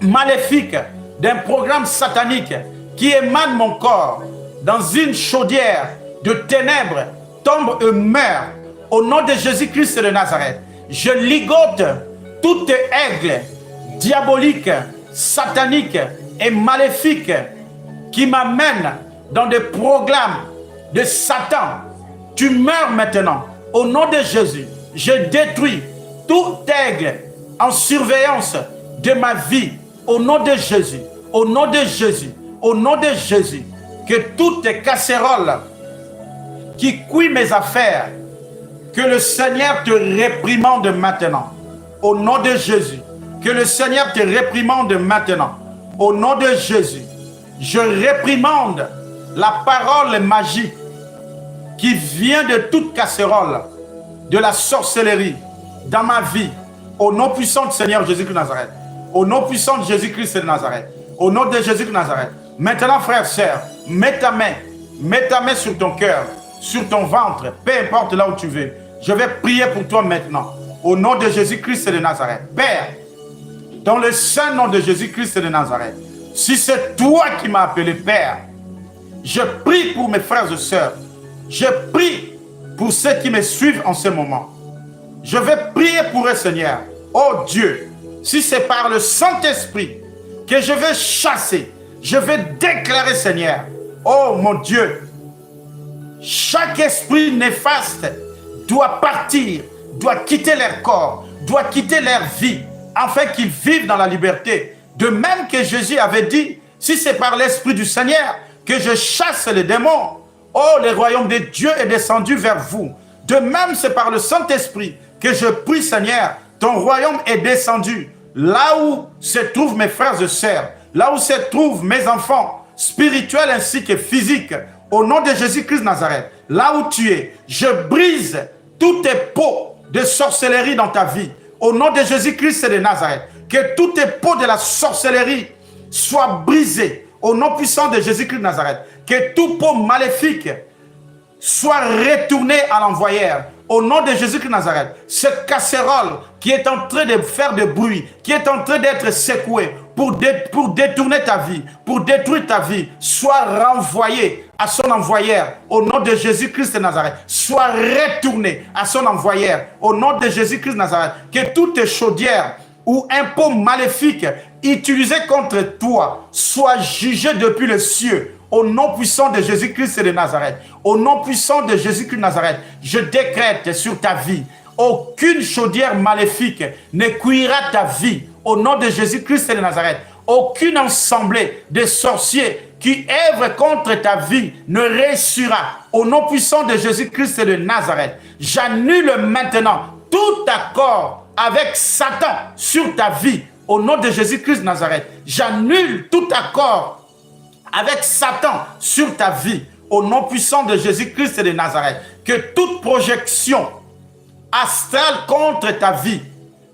maléfique d'un programme satanique qui émane mon corps dans une chaudière de ténèbres tombe et meurt au nom de Jésus-Christ de Nazareth. Je ligote toute aigle diabolique, satanique et maléfique qui m'amène dans des programmes de Satan. Tu meurs maintenant au nom de Jésus. Je détruis tout aigle en surveillance de ma vie au nom de Jésus, au nom de Jésus, au nom de Jésus. Que toutes les casseroles qui cuit mes affaires, que le Seigneur te réprimande maintenant au nom de Jésus. Que le Seigneur te réprimande maintenant au nom de Jésus. Je réprimande la parole magique qui vient de toute casserole, de la sorcellerie dans ma vie, au nom puissant du Seigneur Jésus-Christ de Nazareth, au nom puissant de Jésus-Christ de Nazareth, au nom de Jésus de Nazareth. Maintenant, frère, sœur, mets ta main sur ton cœur, sur ton ventre, peu importe là où tu veux. Je vais prier pour toi maintenant, au nom de Jésus-Christ de Nazareth. Père, dans le saint nom de Jésus-Christ de Nazareth, si c'est toi qui m'as appelé Père, je prie pour mes frères et sœurs. Je prie pour ceux qui me suivent en ce moment. Je vais prier pour eux, Seigneur. Oh Dieu, si c'est par le Saint-Esprit que je vais chasser, je vais déclarer, Seigneur, oh mon Dieu, chaque esprit néfaste doit partir, doit quitter leur corps, doit quitter leur vie, afin qu'ils vivent dans la liberté. De même que Jésus avait dit, si c'est par l'Esprit du Seigneur que je chasse les démons, oh, le royaume de Dieu est descendu vers vous. De même, c'est par le Saint-Esprit que je prie, Seigneur, ton royaume est descendu. Là où se trouvent mes frères et sœurs, là où se trouvent mes enfants, spirituels ainsi que physiques, au nom de Jésus-Christ de Nazareth, là où tu es, je brise toutes tes peaux de sorcellerie dans ta vie. Au nom de Jésus-Christ de Nazareth, que toutes tes peaux de la sorcellerie soient brisées. Au nom puissant de Jésus-Christ de Nazareth, que tout peau maléfique soit retourné à l'envoyeur. Au nom de Jésus-Christ de Nazareth, cette casserole qui est en train de faire de bruit, qui est en train d'être secouée pour détourner ta vie, pour détruire ta vie, soit renvoyée à son envoyeur. Au nom de Jésus-Christ de Nazareth, soit retournée à son envoyeur. Au nom de Jésus-Christ de Nazareth, que toutes tes chaudières ou impôts maléfiques utilisés contre toi soient jugés depuis les cieux. Au nom puissant de Jésus-Christ de Nazareth, au nom puissant de Jésus-Christ de Nazareth, je décrète sur ta vie, aucune chaudière maléfique ne cuira ta vie. Au nom de Jésus-Christ de Nazareth, aucune assemblée de sorciers qui œuvre contre ta vie ne réussira. Au nom puissant de Jésus-Christ de Nazareth, j'annule maintenant tout accord avec Satan sur ta vie. Au nom de Jésus-Christ de Nazareth, j'annule tout accord avec Satan sur ta vie, au nom puissant de Jésus-Christ de Nazareth. Que toute projection astrale contre ta vie,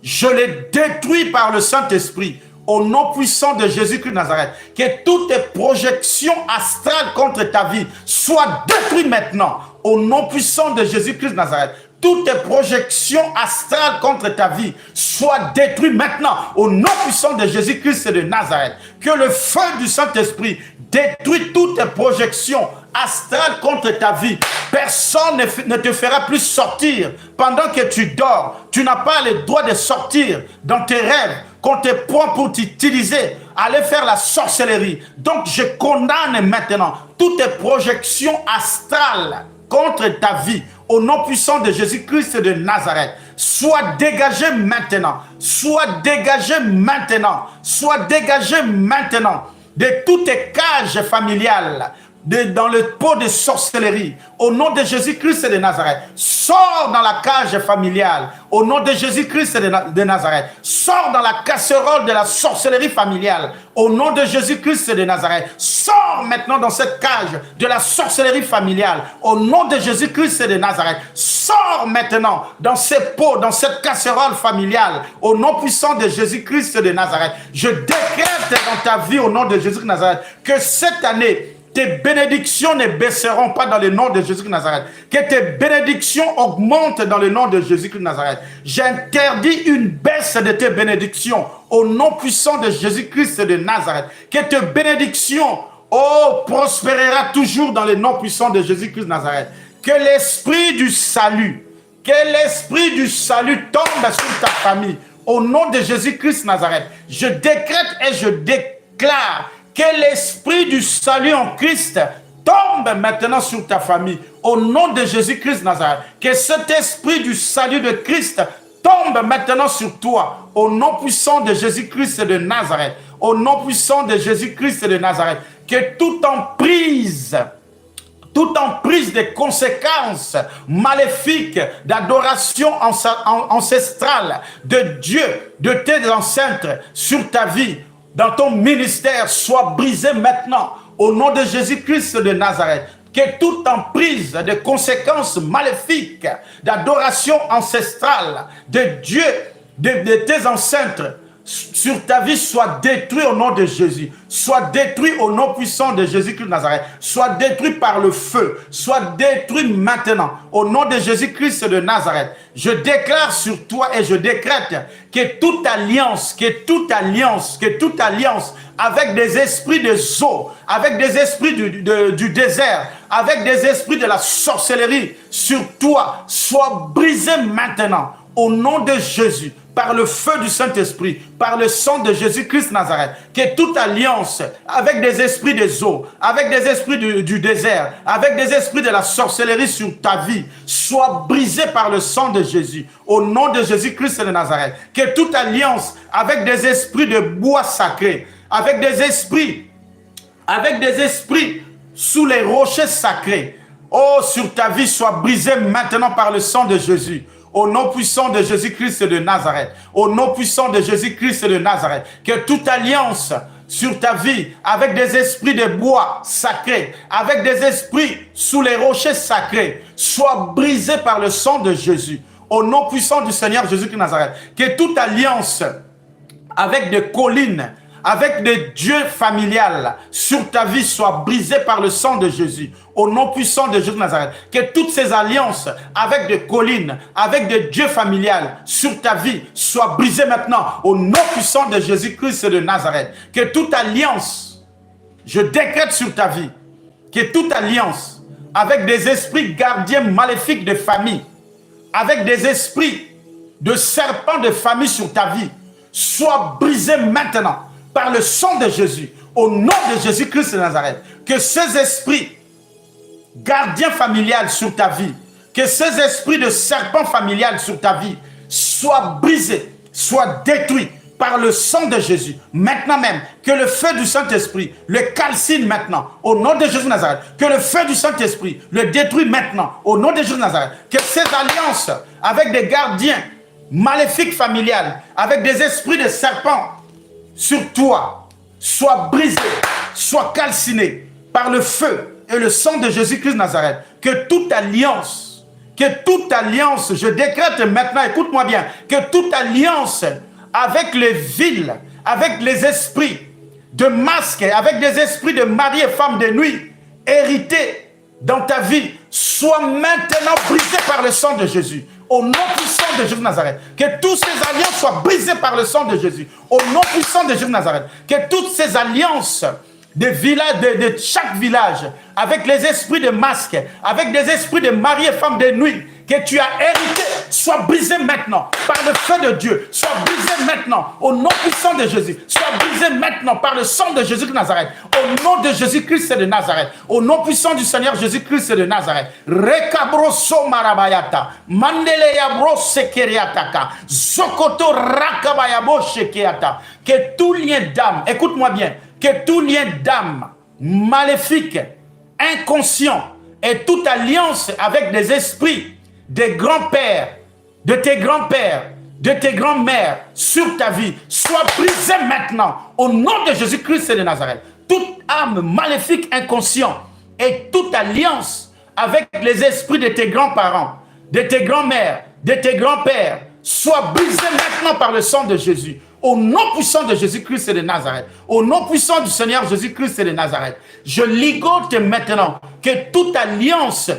je les détruis par le Saint-Esprit, au nom puissant de Jésus-Christ de Nazareth. Que toutes tes projections astrales contre ta vie soient détruites maintenant, au nom puissant de Jésus-Christ de Nazareth. Toutes tes projections astrales contre ta vie soient détruites maintenant au nom puissant de Jésus-Christ de Nazareth. Que le feu du Saint-Esprit détruit toutes tes projections astrales contre ta vie. Personne ne te fera plus sortir pendant que tu dors. Tu n'as pas le droit de sortir dans tes rêves qu'on te prend pour t'utiliser, aller faire la sorcellerie. Donc je condamne maintenant toutes tes projections astrales contre ta vie. Au nom puissant de Jésus-Christ de Nazareth, sois dégagé maintenant, sois dégagé maintenant, sois dégagé maintenant de toutes tes cages familiales dans le pot de sorcellerie, au nom de Jésus-Christ de Nazareth. Sors dans la cage familiale, au nom de Jésus-Christ de Nazareth. Sors dans la casserole de la sorcellerie familiale, au nom de Jésus-Christ de Nazareth. Sors maintenant dans cette cage de la sorcellerie familiale, au nom de Jésus-Christ de Nazareth. Sors maintenant dans ces pots, dans cette casserole familiale, au nom puissant de Jésus-Christ de Nazareth. Je décrète dans ta vie, au nom de Jésus-Christ de Nazareth, que cette année, tes bénédictions ne baisseront pas dans le nom de Jésus-Christ de Nazareth. Que tes bénédictions augmentent dans le nom de Jésus-Christ de Nazareth. J'interdis une baisse de tes bénédictions au nom puissant de Jésus-Christ de Nazareth. Que tes bénédictions, prospérera toujours dans le nom puissant de Jésus-Christ de Nazareth. Que l'esprit du salut tombe sur ta famille. Au nom de Jésus-Christ de Nazareth, je décrète et je déclare que l'esprit du salut en Christ tombe maintenant sur ta famille. Au nom de Jésus-Christ de Nazareth, que cet esprit du salut de Christ tombe maintenant sur toi. Au nom puissant de Jésus-Christ de Nazareth. Au nom puissant de Jésus-Christ de Nazareth. Que toute emprise des conséquences maléfiques d'adoration ancestrale de Dieu, de tes ancêtres sur ta vie, dans ton ministère, soit brisée maintenant au nom de Jésus-Christ de Nazareth. Que toute emprise de conséquences maléfiques d'adoration ancestrale de Dieu, de tes ancêtres, sur ta vie soit détruit au nom de Jésus, soit détruit au nom puissant de Jésus-Christ de Nazareth, soit détruit par le feu, soit détruit maintenant au nom de Jésus-Christ de Nazareth. Je déclare sur toi et je décrète que toute alliance avec des esprits des eaux, avec des esprits du désert, avec des esprits de la sorcellerie sur toi, soit brisée maintenant au nom de Jésus. Par le feu du Saint-Esprit, par le sang de Jésus-Christ de Nazareth, que toute alliance avec des esprits des eaux, avec des esprits du désert, avec des esprits de la sorcellerie sur ta vie, soit brisée par le sang de Jésus, au nom de Jésus-Christ de Nazareth. Que toute alliance avec des esprits de bois sacré, avec des esprits sous les rochers sacrés, sur ta vie, soit brisée maintenant par le sang de Jésus. Au nom puissant de Jésus-Christ de Nazareth, au nom puissant de Jésus-Christ de Nazareth, que toute alliance sur ta vie avec des esprits de bois sacrés, avec des esprits sous les rochers sacrés, soit brisée par le sang de Jésus. Au nom puissant du Seigneur Jésus-Christ de Nazareth, que toute alliance avec des collines, avec des dieux familiales sur ta vie soit brisée par le sang de Jésus. Au nom puissant de Jésus de Nazareth. Que toutes ces alliances avec des collines, avec des dieux familiales sur ta vie soient brisées maintenant. Au nom puissant de Jésus-Christ de Nazareth. Que toute alliance, je décrète sur ta vie, que toute alliance avec des esprits gardiens maléfiques de famille, avec des esprits de serpents de famille sur ta vie, soit brisée maintenant. Par le sang de Jésus, au nom de Jésus-Christ de Nazareth, que ces esprits gardiens familiales sur ta vie, que ces esprits de serpents familiales sur ta vie soient brisés, soient détruits par le sang de Jésus. Maintenant même, que le feu du Saint-Esprit le calcine maintenant, au nom de Jésus de Nazareth. Que le feu du Saint-Esprit le détruit maintenant, au nom de Jésus de Nazareth. Que ces alliances avec des gardiens maléfiques familiales, avec des esprits de serpents sur toi, soit brisé, soit calciné par le feu et le sang de Jésus-Christ de Nazareth. Que toute alliance, je décrète maintenant, écoute-moi bien, que toute alliance avec les villes, avec les esprits de masques, avec des esprits de mari et femme de nuit, hérités dans ta vie, soit maintenant brisée par le sang de Jésus. Au nom puissant de Jésus de Nazareth, que toutes ces alliances soient brisées par le sang de Jésus. Au nom puissant de Jésus de Nazareth, que toutes ces alliances des villages, de chaque village, avec les esprits de masques, avec des esprits de mari et femme de nuit, que tu as hérité, soient brisées maintenant par le feu de Dieu, soient brisées maintenant au nom puissant de Jésus, soient brisées maintenant par le sang de Jésus de Nazareth, au nom de Jésus-Christ de Nazareth, au nom puissant du Seigneur Jésus-Christ de Nazareth. Rekabroso marabayata, mandeleyabro sekeriataka, zokoto rakabayabo shekeata. Que tout lien d'âme, écoute-moi bien, que tout lien d'âme maléfique inconscient et toute alliance avec des esprits, des grands-pères, de tes grands-pères, de tes grands-mères sur ta vie, soit brisée maintenant au nom de Jésus-Christ de Nazareth. Toute âme maléfique inconsciente et toute alliance avec les esprits de tes grands-parents, de tes grands-mères, de tes grands-pères, soit brisée maintenant par le sang de Jésus. Au nom puissant de Jésus-Christ de Nazareth, au nom puissant du Seigneur Jésus-Christ de Nazareth, je ligote maintenant que toute alliance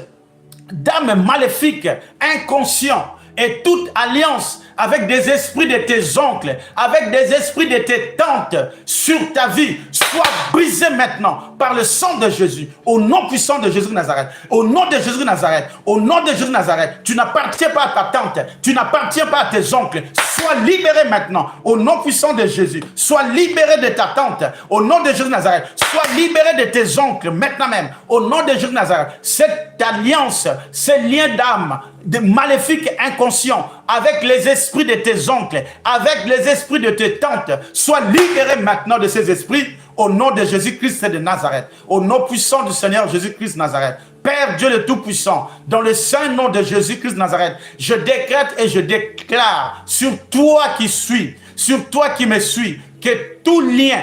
d'âmes maléfiques, inconscients, et toute alliance avec des esprits de tes oncles, avec des esprits de tes tantes sur ta vie, soit brisée maintenant par le sang de Jésus, au nom puissant de Jésus de Nazareth, au nom de Jésus de Nazareth, au nom de Jésus de Nazareth. Tu n'appartiens pas à ta tante, tu n'appartiens pas à tes oncles. Sois libéré maintenant, au nom puissant de Jésus. Sois libéré de ta tante, au nom de Jésus de Nazareth. Sois libéré de tes oncles maintenant même, au nom de Jésus de Nazareth. Cette alliance, ces liens d'âme, de maléfiques inconscients, avec les esprits de tes oncles, avec les esprits de tes tantes, sois libéré maintenant de ces esprits, au nom de Jésus-Christ de Nazareth, au nom puissant du Seigneur Jésus-Christ de Nazareth. Père Dieu le Tout-Puissant, dans le saint nom de Jésus-Christ de Nazareth, je décrète et je déclare sur toi qui suis, sur toi qui me suis, que tout lien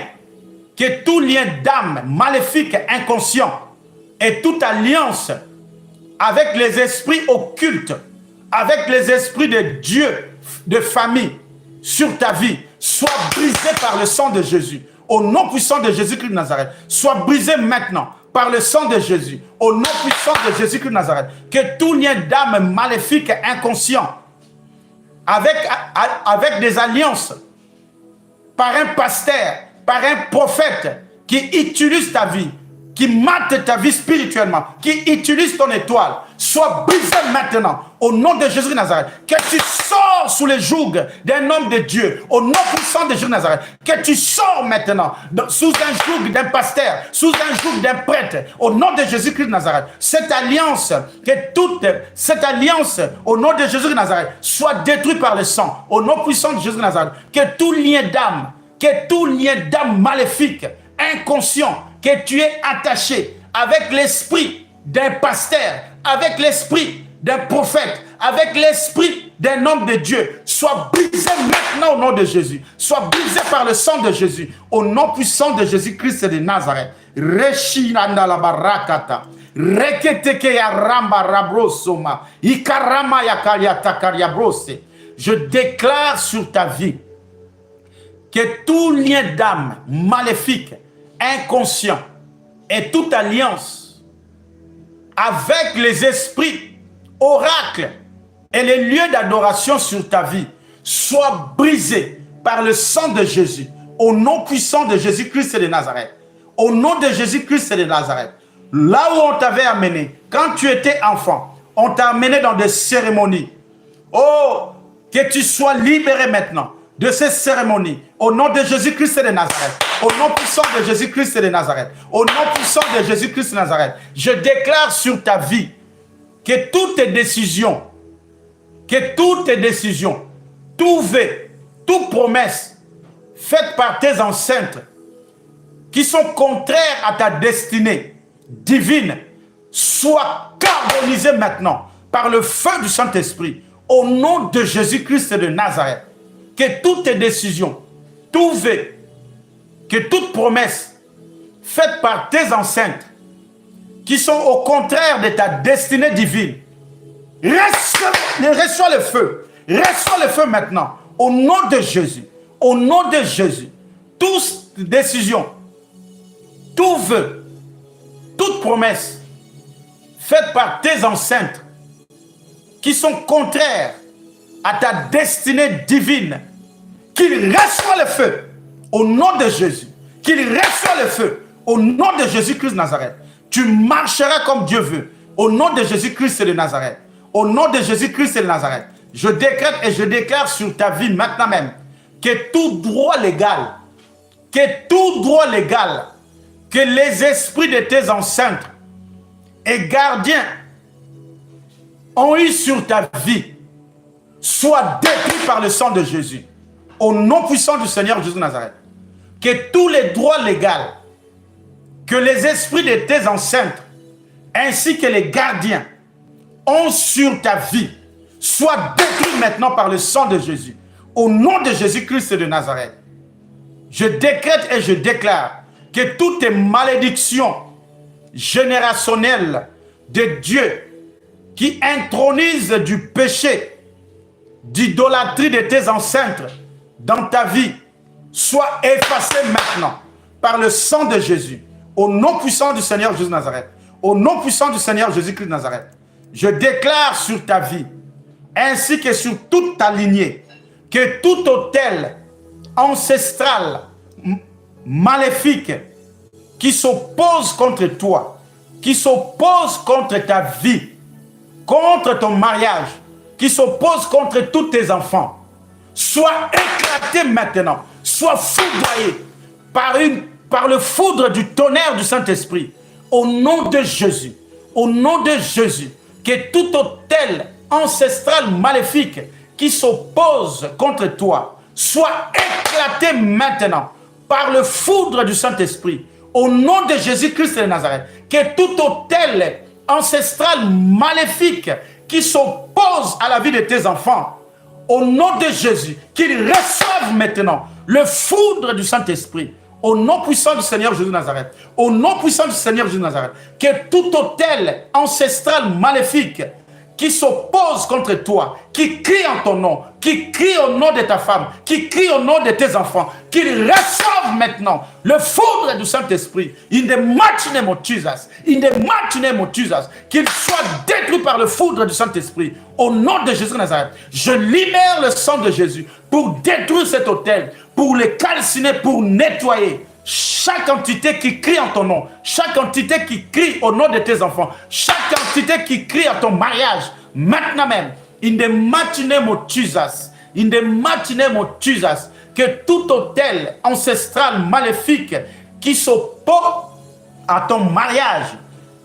d'âme maléfique inconscient et toute alliance avec les esprits occultes, avec les esprits de Dieu, de famille, sur ta vie, soit brisé par le sang de Jésus. Au nom puissant de Jésus-Christ de Nazareth, soit brisé maintenant par le sang de Jésus. Au nom puissant de Jésus-Christ de Nazareth, que tout lien d'âme maléfique inconscient, avec des alliances, par un pasteur, par un prophète qui utilise ta vie, qui mate ta vie spirituellement, qui utilise ton étoile, soit brisé maintenant, au nom de Jésus de Nazareth, que tu sors sous les jougs d'un homme de Dieu, au nom puissant de Jésus de Nazareth, que tu sors maintenant sous un joug d'un pasteur, sous un joug d'un prêtre, au nom de Jésus-Christ de Nazareth. Cette alliance, que toute cette alliance, au nom de Jésus de Nazareth, soit détruite par le sang, au nom puissant de Jésus de Nazareth, que tout lien d'âme maléfique, inconscient, que tu es attaché avec l'esprit d'un pasteur, avec l'esprit d'un prophète, avec l'esprit d'un homme de Dieu, soit brisé maintenant au nom de Jésus, soit brisé par le sang de Jésus, au nom puissant de Jésus-Christ de Nazareth. Reshinanda la barakata, reketeke ya ramba rabrosoma, ikarama ya kariata kariabrose. Je déclare sur ta vie que tout lien d'âme maléfique, inconscient et toute alliance avec les esprits, oracles et les lieux d'adoration sur ta vie soit brisé par le sang de Jésus, au nom puissant de Jésus-Christ de Nazareth, au nom de Jésus-Christ de Nazareth. Là où on t'avait amené, quand tu étais enfant, on t'a amené dans des cérémonies. Oh, que tu sois libéré maintenant de ces cérémonies, au nom de Jésus-Christ de Nazareth, au nom puissant de Jésus-Christ de Nazareth, au nom puissant de Jésus-Christ de Nazareth, je déclare sur ta vie que toutes tes décisions, tout vœu, toute promesse faite par tes ancêtres, qui sont contraires à ta destinée divine, soient carbonisées maintenant par le feu du Saint-Esprit, au nom de Jésus-Christ de Nazareth. Que toutes tes décisions, tout vœu, que toute promesse faite par tes ancêtres, qui sont au contraire de ta destinée divine, reçois le feu maintenant, au nom de Jésus, au nom de Jésus. Toute décision, tout vœu, toute promesse faite par tes ancêtres, qui sont contraires à ta destinée divine, qu'il reçoit le feu au nom de Jésus, qu'il reçoit le feu au nom de Jésus-Christ de Nazareth. Tu marcheras comme Dieu veut, au nom de Jésus-Christ de Nazareth, au nom de Jésus-Christ de Nazareth. Je décrète et je déclare sur ta vie maintenant même que tout droit légal, que les esprits de tes ancêtres et gardiens ont eu sur ta vie, soit détruit par le sang de Jésus, au nom puissant du Seigneur Jésus de Nazareth. Que tous les droits légaux que les esprits de tes ancêtres ainsi que les gardiens ont sur ta vie, soient détruits maintenant par le sang de Jésus. Au nom de Jésus-Christ de Nazareth, je décrète et je déclare que toutes les malédictions générationnelles de Dieu qui intronisent du péché, d'idolâtrie de tes ancêtres dans ta vie, soient effacées maintenant par le sang de Jésus. Au nom puissant du Seigneur Jésus de Nazareth, au nom puissant du Seigneur Jésus-Christ de Nazareth, je déclare sur ta vie, ainsi que sur toute ta lignée, que tout autel ancestral, maléfique, qui s'oppose contre toi, qui s'oppose contre ta vie, contre ton mariage, qui s'oppose contre tous tes enfants, soit éclaté maintenant, soit foudroyé par le foudre du tonnerre du Saint-Esprit, au nom de Jésus, au nom de Jésus, que tout autel ancestral maléfique qui s'oppose contre toi soit éclaté maintenant par le foudre du Saint-Esprit, au nom de Jésus-Christ de Nazareth, que tout autel ancestral maléfique qui s'oppose à la vie de tes enfants, au nom de Jésus, qu'ils reçoivent maintenant le foudre du Saint-Esprit, au nom puissant du Seigneur Jésus de Nazareth, au nom puissant du Seigneur Jésus de Nazareth, que tout autel ancestral maléfique qui s'oppose contre toi, qui crie en ton nom, qui crie au nom de ta femme, qui crie au nom de tes enfants, qu'ils reçoivent maintenant le foudre du Saint-Esprit, in the mighty name of Jesus, in the mighty name of Jesus, qu'ils soient détruits par le foudre du Saint-Esprit, au nom de Jésus de Nazareth. Je libère le sang de Jésus pour détruire cet autel, pour le calciner, pour nettoyer chaque entité qui crie en ton nom, chaque entité qui crie au nom de tes enfants, chaque entité qui crie à ton mariage, maintenant même, in the mighty name of Jesus, in the mighty name of Jesus, que tout autel ancestral maléfique qui s'oppose à ton mariage,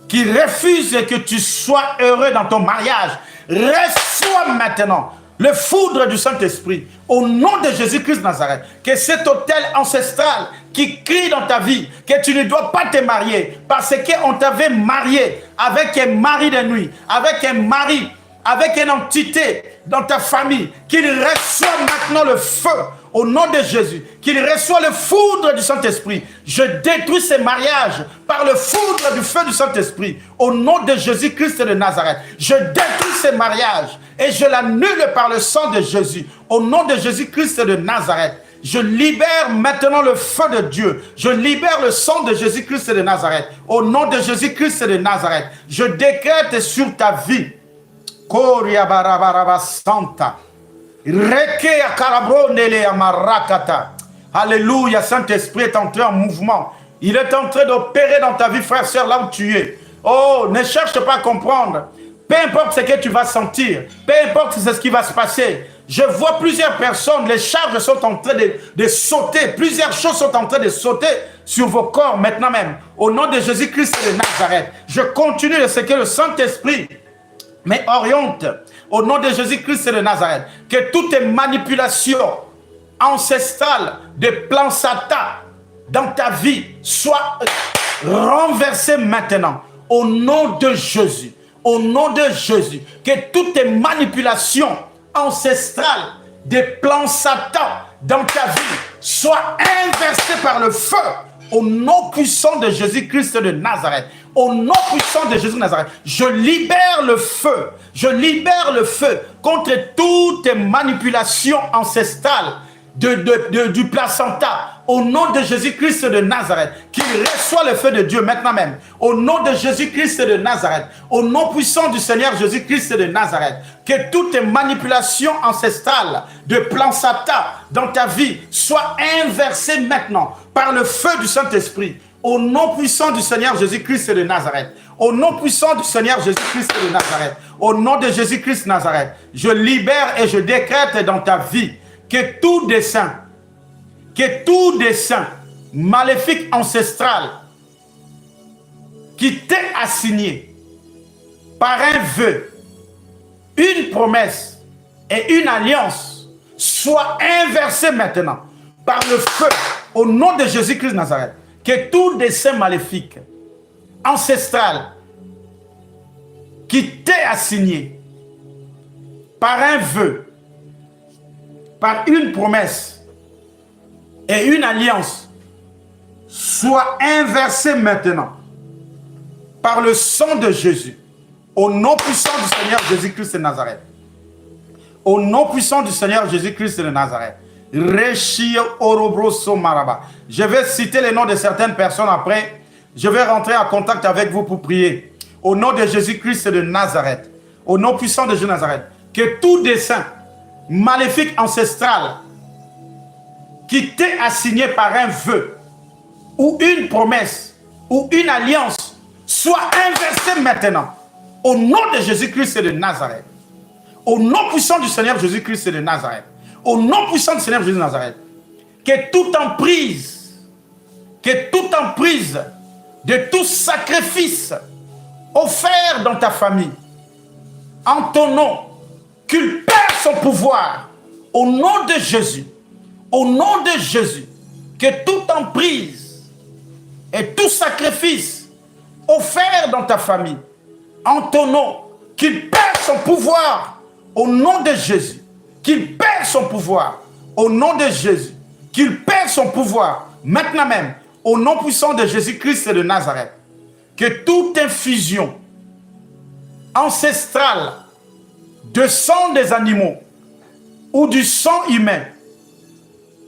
qui refuse que tu sois heureux dans ton mariage, reçois maintenant le foudre du Saint-Esprit, au nom de Jésus-Christ de Nazareth, que cet autel ancestral qui crie dans ta vie, que tu ne dois pas te marier, parce qu'on t'avait marié avec un mari de nuit, avec un mari, avec une entité dans ta famille, qu'il reçoit maintenant le feu, au nom de Jésus, qu'il reçoit le foudre du Saint-Esprit. Je détruis ces mariages par le foudre du feu du Saint-Esprit, au nom de Jésus-Christ de Nazareth. Je détruis ces mariages et je l'annule par le sang de Jésus, au nom de Jésus-Christ de Nazareth. Je libère maintenant le feu de Dieu. Je libère le sang de Jésus-Christ de Nazareth, au nom de Jésus-Christ de Nazareth. Je décrète sur ta vie, Koria Barabaraba Santa. Alléluia, Saint-Esprit est entré en mouvement. Il est en train d'opérer dans ta vie, frère, sœur, là où tu es. Oh, ne cherche pas à comprendre. Peu importe ce que tu vas sentir, peu importe ce qui va se passer. Je vois plusieurs personnes, les charges sont en train de sauter. Plusieurs choses sont en train de sauter sur vos corps maintenant même. Au nom de Jésus-Christ de Nazareth, je continue de ce que le Saint-Esprit mais oriente, au nom de Jésus-Christ de Nazareth, que toutes les manipulations ancestrales de plans Satan dans ta vie soient renversées maintenant, au nom de Jésus, au nom de Jésus, que toutes les manipulations ancestrales de plans Satan dans ta vie soient inversées par le feu, au nom puissant de Jésus-Christ de Nazareth. Au nom puissant de Jésus de Nazareth, je libère le feu contre toutes les manipulations ancestrales du placenta. Au nom de Jésus-Christ de Nazareth, qu'il reçoit le feu de Dieu maintenant même. Au nom de Jésus-Christ de Nazareth, au nom puissant du Seigneur Jésus-Christ de Nazareth, que toutes les manipulations ancestrales de placenta dans ta vie soient inversées maintenant par le feu du Saint-Esprit. Au nom puissant du Seigneur Jésus-Christ de Nazareth, au nom puissant du Seigneur Jésus-Christ de Nazareth, au nom de Jésus-Christ de Nazareth, je libère et je décrète dans ta vie que tout dessein maléfique ancestral qui t'est assigné par un vœu, une promesse et une alliance soit inversé maintenant par le feu au nom de Jésus-Christ de Nazareth. Que tout dessein maléfique, ancestral, qui t'est assigné par un vœu, par une promesse et une alliance, soit inversé maintenant par le sang de Jésus, au nom puissant du Seigneur Jésus-Christ de Nazareth. Au nom puissant du Seigneur Jésus-Christ de Nazareth. Je vais citer les noms de certaines personnes après. Je vais rentrer en contact avec vous pour prier. Au nom de Jésus-Christ de Nazareth. Au nom puissant de Jésus de Nazareth. Que tout dessein maléfique ancestral qui t'est assigné par un vœu ou une promesse ou une alliance soit inversé maintenant. Au nom de Jésus-Christ de Nazareth. Au nom puissant du Seigneur Jésus-Christ de Nazareth. Au nom puissant du Seigneur Jésus de Nazareth. Que toute emprise de tout sacrifice offert dans ta famille, en ton nom, qu'il perd son pouvoir. Au nom de Jésus. Au nom de Jésus. Que toute emprise et tout sacrifice offert dans ta famille, en ton nom, qu'il perd son pouvoir. Au nom de Jésus, qu'il perd son pouvoir. Au nom de Jésus, qu'il perd son pouvoir. Maintenant même, au nom puissant de Jésus-Christ de Nazareth, que toute infusion ancestrale de sang des animaux ou du sang humain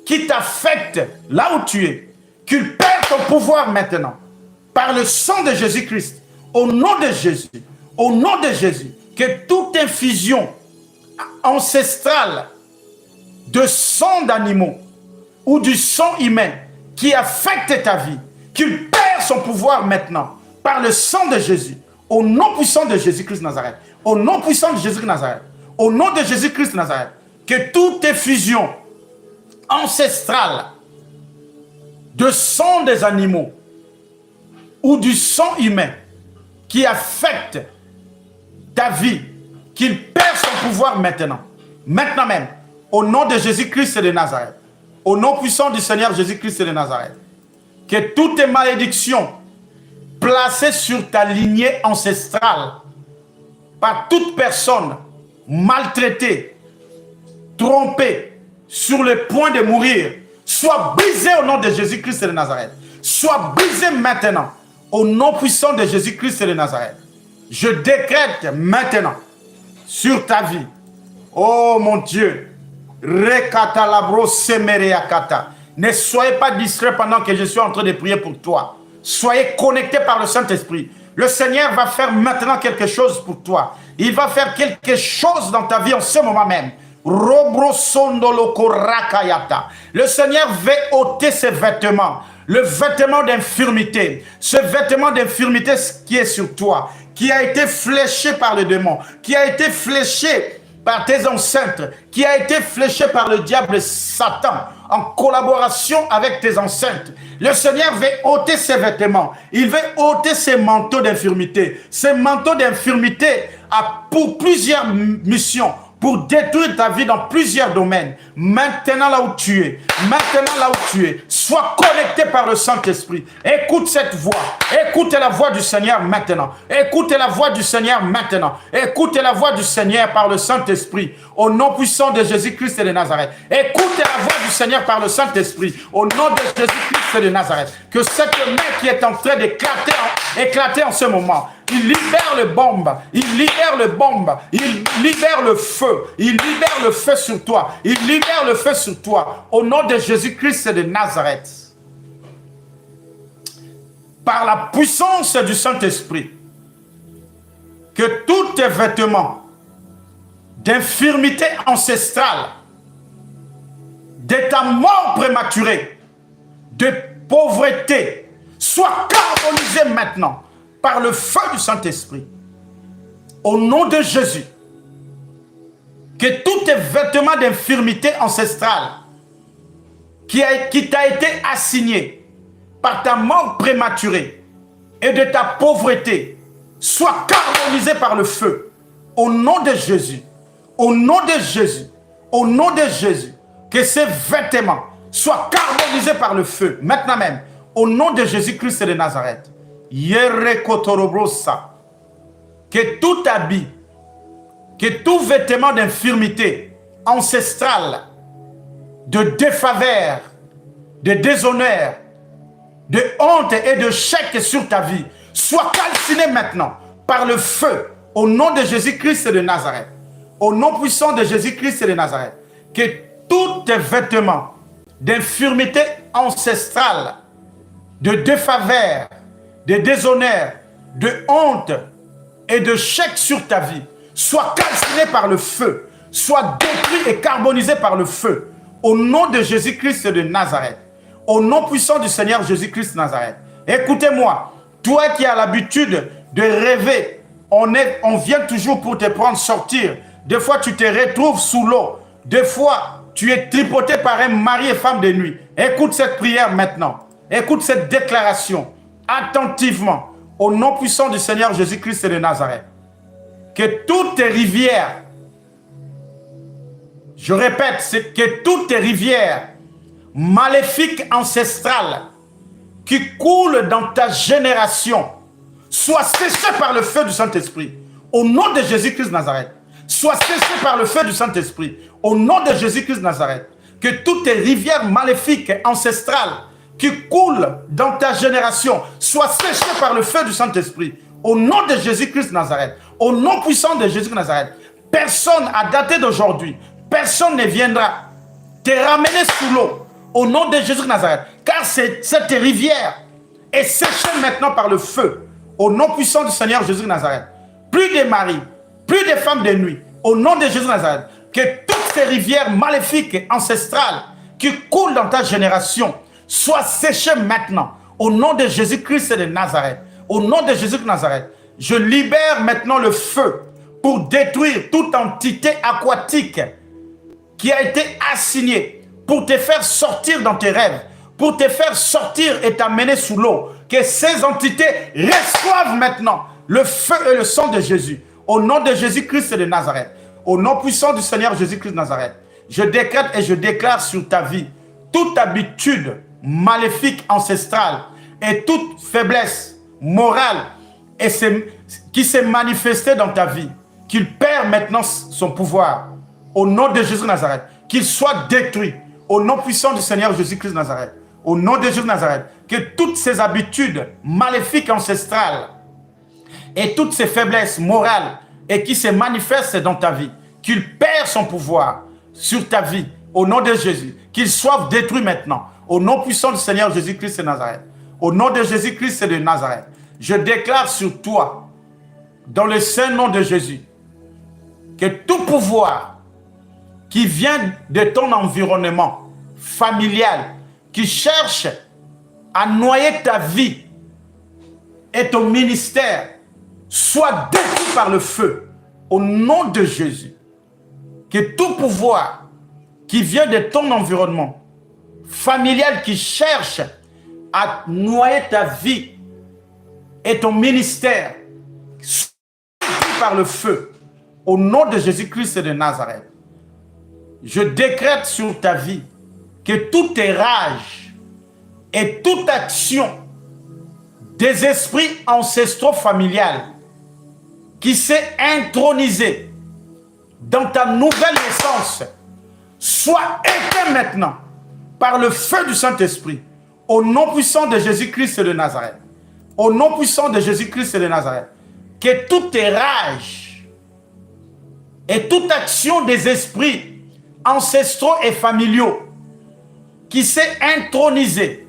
qui t'affecte là où tu es, qu'il perd son pouvoir maintenant par le sang de Jésus-Christ. Au nom de Jésus, au nom de Jésus, que toute infusion ancestrale de sang d'animaux ou du sang humain qui affecte ta vie, qu'il perd son pouvoir maintenant par le sang de Jésus, au nom puissant de Jésus-Christ de Nazareth, au nom puissant de Jésus-Christ de Nazareth, au nom de Jésus-Christ de Nazareth, que toute infusion ancestrale de sang des animaux ou du sang humain qui affecte ta vie, qu'il perd son pouvoir maintenant. Maintenant même, au nom de Jésus-Christ de Nazareth, au nom puissant du Seigneur Jésus-Christ de Nazareth, que toutes tes malédictions placées sur ta lignée ancestrale par toute personne maltraitée, trompée, sur le point de mourir, soient brisées au nom de Jésus-Christ de Nazareth. Soient brisées maintenant, au nom puissant de Jésus-Christ de Nazareth. Je décrète maintenant sur ta vie, oh mon Dieu, ne soyez pas distrait pendant que je suis en train de prier pour toi. Soyez connectés par le Saint-Esprit. Le Seigneur va faire maintenant quelque chose pour toi. Il va faire quelque chose dans ta vie en ce moment même. Le Seigneur veut ôter ses vêtements, le vêtement d'infirmité, ce vêtement d'infirmité qui est sur toi, qui a été fléché par le démon, qui a été fléché par tes ancêtres, qui a été fléché par le diable Satan, en collaboration avec tes ancêtres. Le Seigneur veut ôter ses vêtements, il veut ôter ses manteaux d'infirmité. Ces manteaux d'infirmité a pour plusieurs missions, pour détruire ta vie dans plusieurs domaines. Maintenant là où tu es, sois connecté par le Saint-Esprit. Écoute cette voix. Écoute la voix du Seigneur maintenant. Écoute la voix du Seigneur maintenant. Écoute la voix du Seigneur par le Saint-Esprit. Au nom puissant de Jésus-Christ de Nazareth. Écoute la voix du Seigneur par le Saint-Esprit. Au nom de Jésus-Christ de Nazareth. Que cette main qui est en train d'éclater en ce moment, il libère le bombe, il libère le bombe, il libère le feu, il libère le feu sur toi, il libère le feu sur toi, au nom de Jésus-Christ de Nazareth. Par la puissance du Saint-Esprit, que tous tes vêtements d'infirmité ancestrale, de ta mort prématurée, de pauvreté, soient carbonisés maintenant par le feu du Saint-Esprit. Au nom de Jésus, que tous tes vêtements d'infirmité ancestrale qui t'a été assigné par ta mort prématurée et de ta pauvreté soient carbonisés par le feu. Au nom de Jésus, au nom de Jésus, au nom de Jésus, que ces vêtements soient carbonisés par le feu, maintenant même, au nom de Jésus-Christ de Nazareth. que tout habit, que tout vêtement d'infirmité ancestrale, de défaveur, de déshonneur, de honte et de chèque sur ta vie soit calciné maintenant par le feu au nom de Jésus-Christ de Nazareth. Au nom puissant de Jésus-Christ de Nazareth, que tous tes vêtements d'infirmité ancestrale, de défaveur, de déshonneur, de honte et de chèque sur ta vie soient calcinés par le feu, soient détruits et carbonisés par le feu. Au nom de Jésus-Christ de Nazareth, au nom puissant du Seigneur Jésus-Christ de Nazareth. Écoutez-moi, toi qui as l'habitude de rêver, on vient toujours pour te prendre sortir. Des fois, tu te retrouves sous l'eau. Des fois, tu es tripoté par un mari et femme de nuit. Écoute cette prière maintenant. Écoute cette déclaration attentivement. Au nom puissant du Seigneur Jésus-Christ de Nazareth. Que toutes tes rivières, je répète, c'est que toutes tes rivières maléfiques ancestrales qui coulent dans ta génération soient séchées par le feu du Saint-Esprit. Au nom de Jésus-Christ de Nazareth. Soient séchées par le feu du Saint-Esprit. Au nom de Jésus-Christ de Nazareth. Que toutes tes rivières maléfiques ancestrales qui coulent dans ta génération soient séchées par le feu du Saint-Esprit. Au nom de Jésus-Christ de Nazareth. Au nom puissant de Jésus de Nazareth. Personne à dater d'aujourd'hui, personne ne viendra te ramener sous l'eau. Au nom de Jésus de Nazareth. Car cette rivière est séchée maintenant par le feu. Au nom puissant du Seigneur Jésus de Nazareth. Plus de maris, plus de femmes de nuit. Au nom de Jésus de Nazareth. Que toutes ces rivières maléfiques et ancestrales qui coulent dans ta génération soient séchées maintenant. Au nom de Jésus-Christ de Nazareth. Au nom de Jésus de Nazareth. Je libère maintenant le feu pour détruire toute entité aquatique qui a été assignée pour te faire sortir dans tes rêves, pour te faire sortir et t'amener sous l'eau. Que ces entités reçoivent maintenant le feu et le sang de Jésus. Au nom de Jésus-Christ de Nazareth. Au nom puissant du Seigneur Jésus-Christ de Nazareth. Je décrète et je déclare sur ta vie toute habitude maléfique ancestrale et toute faiblesse morale et qui s'est manifestée dans ta vie, qu'il perd maintenant son pouvoir. Au nom de Jésus de Nazareth. Qu'il soit détruit. Au nom puissant du Seigneur Jésus-Christ de Nazareth. Au nom de Jésus de Nazareth. Que toutes ces habitudes maléfiques ancestrales et toutes ces faiblesses morales et qui se manifestent dans ta vie, qu'il perd son pouvoir sur ta vie. Au nom de Jésus. Qu'il soit détruit maintenant. Au nom puissant du Seigneur Jésus-Christ de Nazareth. Au nom de Jésus-Christ de Nazareth. Je déclare sur toi, dans le saint nom de Jésus, que tout pouvoir qui vient de ton environnement familial, qui cherche à noyer ta vie et ton ministère, soit détruit par le feu, au nom de Jésus. Que tout pouvoir qui vient de ton environnement familial, qui cherche à noyer ta vie et ton ministère, soit détruit par le feu, au nom de Jésus-Christ de Nazareth. Je décrète sur ta vie que toute rage et toute action des esprits ancestraux familiales qui s'est intronisé dans ta nouvelle naissance soit éteint maintenant par le feu du Saint-Esprit, au nom puissant de Jésus-Christ de Nazareth. Au nom puissant de Jésus-Christ de Nazareth. Que toute rage et toute action des esprits ancestraux et familiaux qui s'est intronisé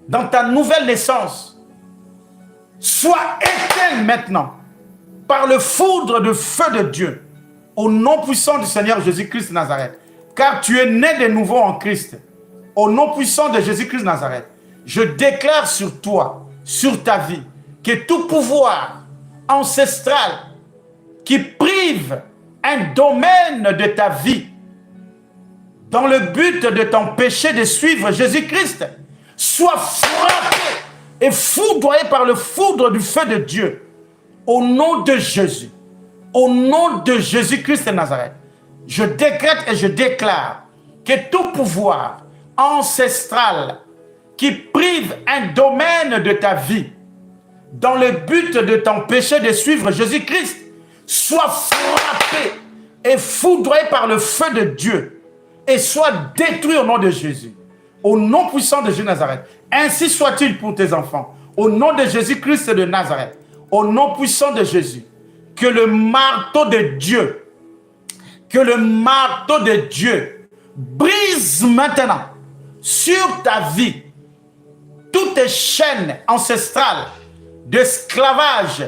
dans ta nouvelle naissance soit éteint maintenant par le foudre de feu de Dieu, au nom puissant du Seigneur Jésus-Christ de Nazareth. Car tu es né de nouveau en Christ. Au nom puissant de Jésus-Christ de Nazareth, je déclare sur toi, sur ta vie, que tout pouvoir ancestral qui prive un domaine de ta vie dans le but de t'empêcher de suivre Jésus-Christ soit frappé et foudroyé par le foudre du feu de Dieu. Au nom de Jésus, au nom de Jésus-Christ de Nazareth, je décrète et je déclare que tout pouvoir ancestral qui prive un domaine de ta vie dans le but de t'empêcher de suivre Jésus-Christ, soient frappés et foudroyés par le feu de Dieu et soient détruits au nom de Jésus. Au nom puissant de Jésus de Nazareth. Ainsi soit-il pour tes enfants. Au nom de Jésus-Christ de Nazareth. Au nom puissant de Jésus. Que le marteau de Dieu, brise maintenant sur ta vie toutes les chaînes ancestrales d'esclavage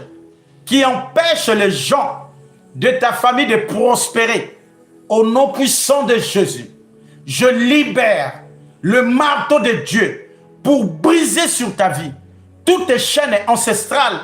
qui empêchent les gens de ta famille de prospérer. Au nom puissant de Jésus, je libère le marteau de Dieu pour briser sur ta vie toutes les chaînes ancestrales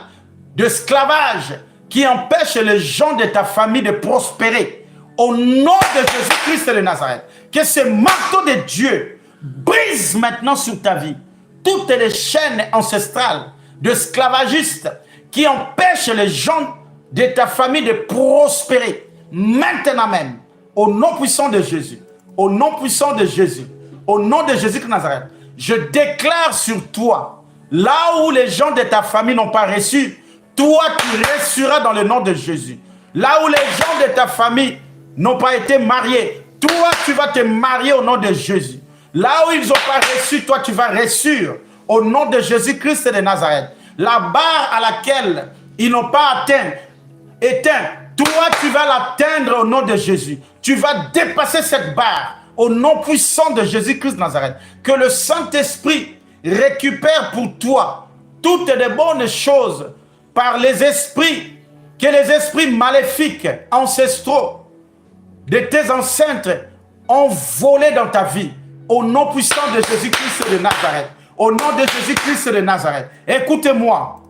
d'esclavage qui empêchent les gens de ta famille de prospérer. Au nom de Jésus-Christ de Nazareth, que ce marteau de Dieu brise maintenant sur ta vie toutes les chaînes ancestrales d'esclavagistes qui empêchent les gens de ta famille de prospérer. Maintenant même, au nom puissant de Jésus, au nom puissant de Jésus, au nom de Jésus de Nazareth, je déclare sur toi, là où les gens de ta famille n'ont pas reçu, toi tu reçuras dans le nom de Jésus. Là où les gens de ta famille n'ont pas été mariés, toi tu vas te marier au nom de Jésus. Là où ils n'ont pas reçu, toi tu vas reçu au nom de Jésus-Christ de Nazareth. La barre à laquelle ils n'ont pas éteint, toi tu vas l'atteindre au nom de Jésus. Tu vas dépasser cette barre au nom puissant de Jésus-Christ de Nazareth. Que le Saint-Esprit récupère pour toi toutes les bonnes choses par les esprits, que les esprits maléfiques, ancestraux de tes ancêtres ont volé dans ta vie. Au nom puissant de Jésus-Christ de Nazareth. Au nom de Jésus-Christ de Nazareth. Écoutez-moi.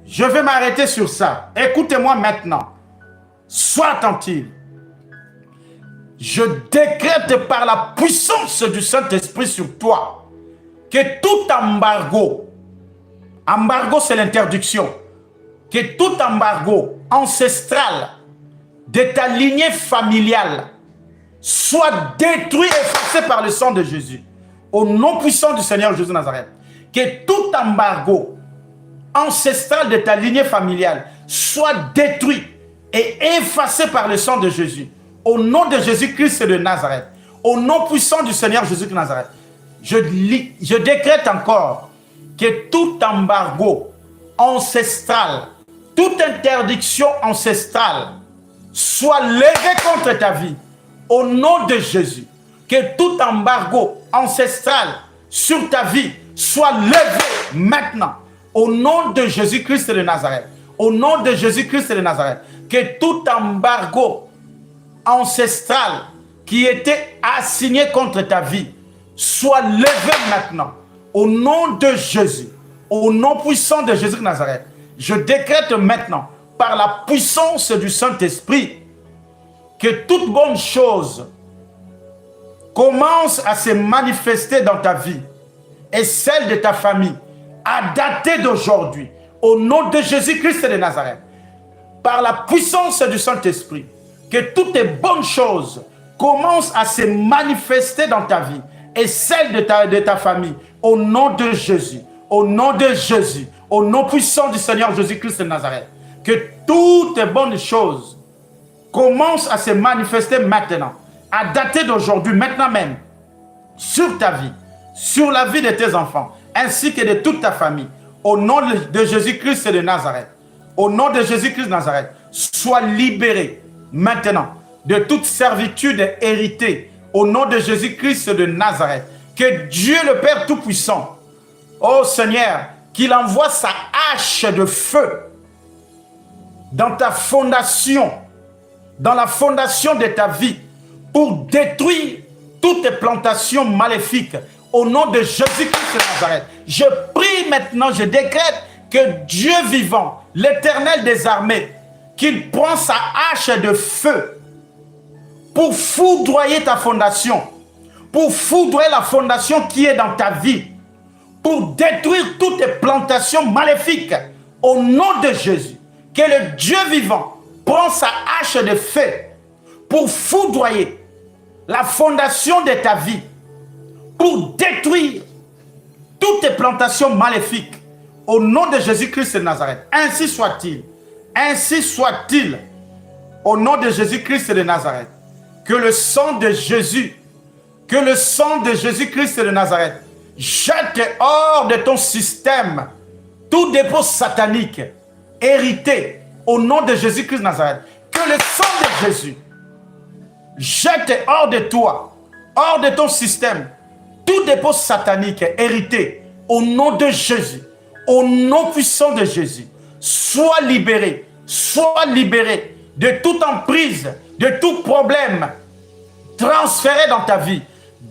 Je vais m'arrêter sur ça. Écoutez-moi maintenant. Sois attentif. Je décrète par la puissance du Saint-Esprit sur toi que tout embargo c'est l'interdiction, que tout embargo ancestral de ta lignée familiale soit détruit et effacé par le sang de Jésus. Au nom puissant du Seigneur Jésus de Nazareth. Que tout embargo ancestral de ta lignée familiale soit détruit et effacé par le sang de Jésus. Au nom de Jésus-Christ de Nazareth. Au nom puissant du Seigneur Jésus de Nazareth. Je décrète encore que tout embargo ancestral, toute interdiction ancestrale soit levée contre ta vie. Au nom de Jésus, que tout embargo ancestral sur ta vie soit levé maintenant. Au nom de Jésus-Christ de Nazareth. Au nom de Jésus-Christ de Nazareth. Que tout embargo ancestral qui était assigné contre ta vie soit levé maintenant. Au nom de Jésus. Au nom puissant de Jésus de Nazareth. Je décrète maintenant, par la puissance du Saint-Esprit, que toute bonne chose commence à se manifester dans ta vie et celle de ta famille à dater d'aujourd'hui, au nom de Jésus-Christ de Nazareth, par la puissance du Saint-Esprit, que toutes les bonnes choses commencent à se manifester dans ta vie et celle de ta famille, au nom de Jésus, au nom de Jésus, au nom puissant du Seigneur Jésus-Christ de Nazareth, que toutes les bonnes choses commencent à se manifester maintenant, à dater d'aujourd'hui, maintenant même, sur ta vie, sur la vie de tes enfants, ainsi que de toute ta famille, au nom de Jésus-Christ de Nazareth. Au nom de Jésus-Christ de Nazareth, sois libéré maintenant de toute servitude héritée, au nom de Jésus-Christ de Nazareth. Que Dieu le Père Tout-Puissant, ô Seigneur, qu'il envoie sa hache de feu dans ta fondation, dans la fondation de ta vie, pour détruire toutes les plantations maléfiques, au nom de Jésus-Christ de Nazareth. Je prie maintenant, je décrète que Dieu vivant, l'Éternel des armées, qu'il prend sa hache de feu pour foudroyer ta fondation, pour foudroyer la fondation qui est dans ta vie, pour détruire toutes les plantations maléfiques, au nom de Jésus. Que le Dieu vivant prend sa hache de feu pour foudroyer la fondation de ta vie, pour détruire toutes les plantations maléfiques, Au nom de Jésus-Christ de Nazareth. Ainsi soit-il. Ainsi soit-il. Au nom de Jésus-Christ de Nazareth. Que le sang de Jésus, que le sang de Jésus-Christ de Nazareth jette hors de ton système tout dépôt satanique hérité au nom de Jésus-Christ de Nazareth. Que le sang de Jésus jette hors de toi, hors de ton système, tout dépôt satanique hérité au nom de Jésus, au nom puissant de Jésus. Sois libéré de toute emprise, de tout problème transféré dans ta vie,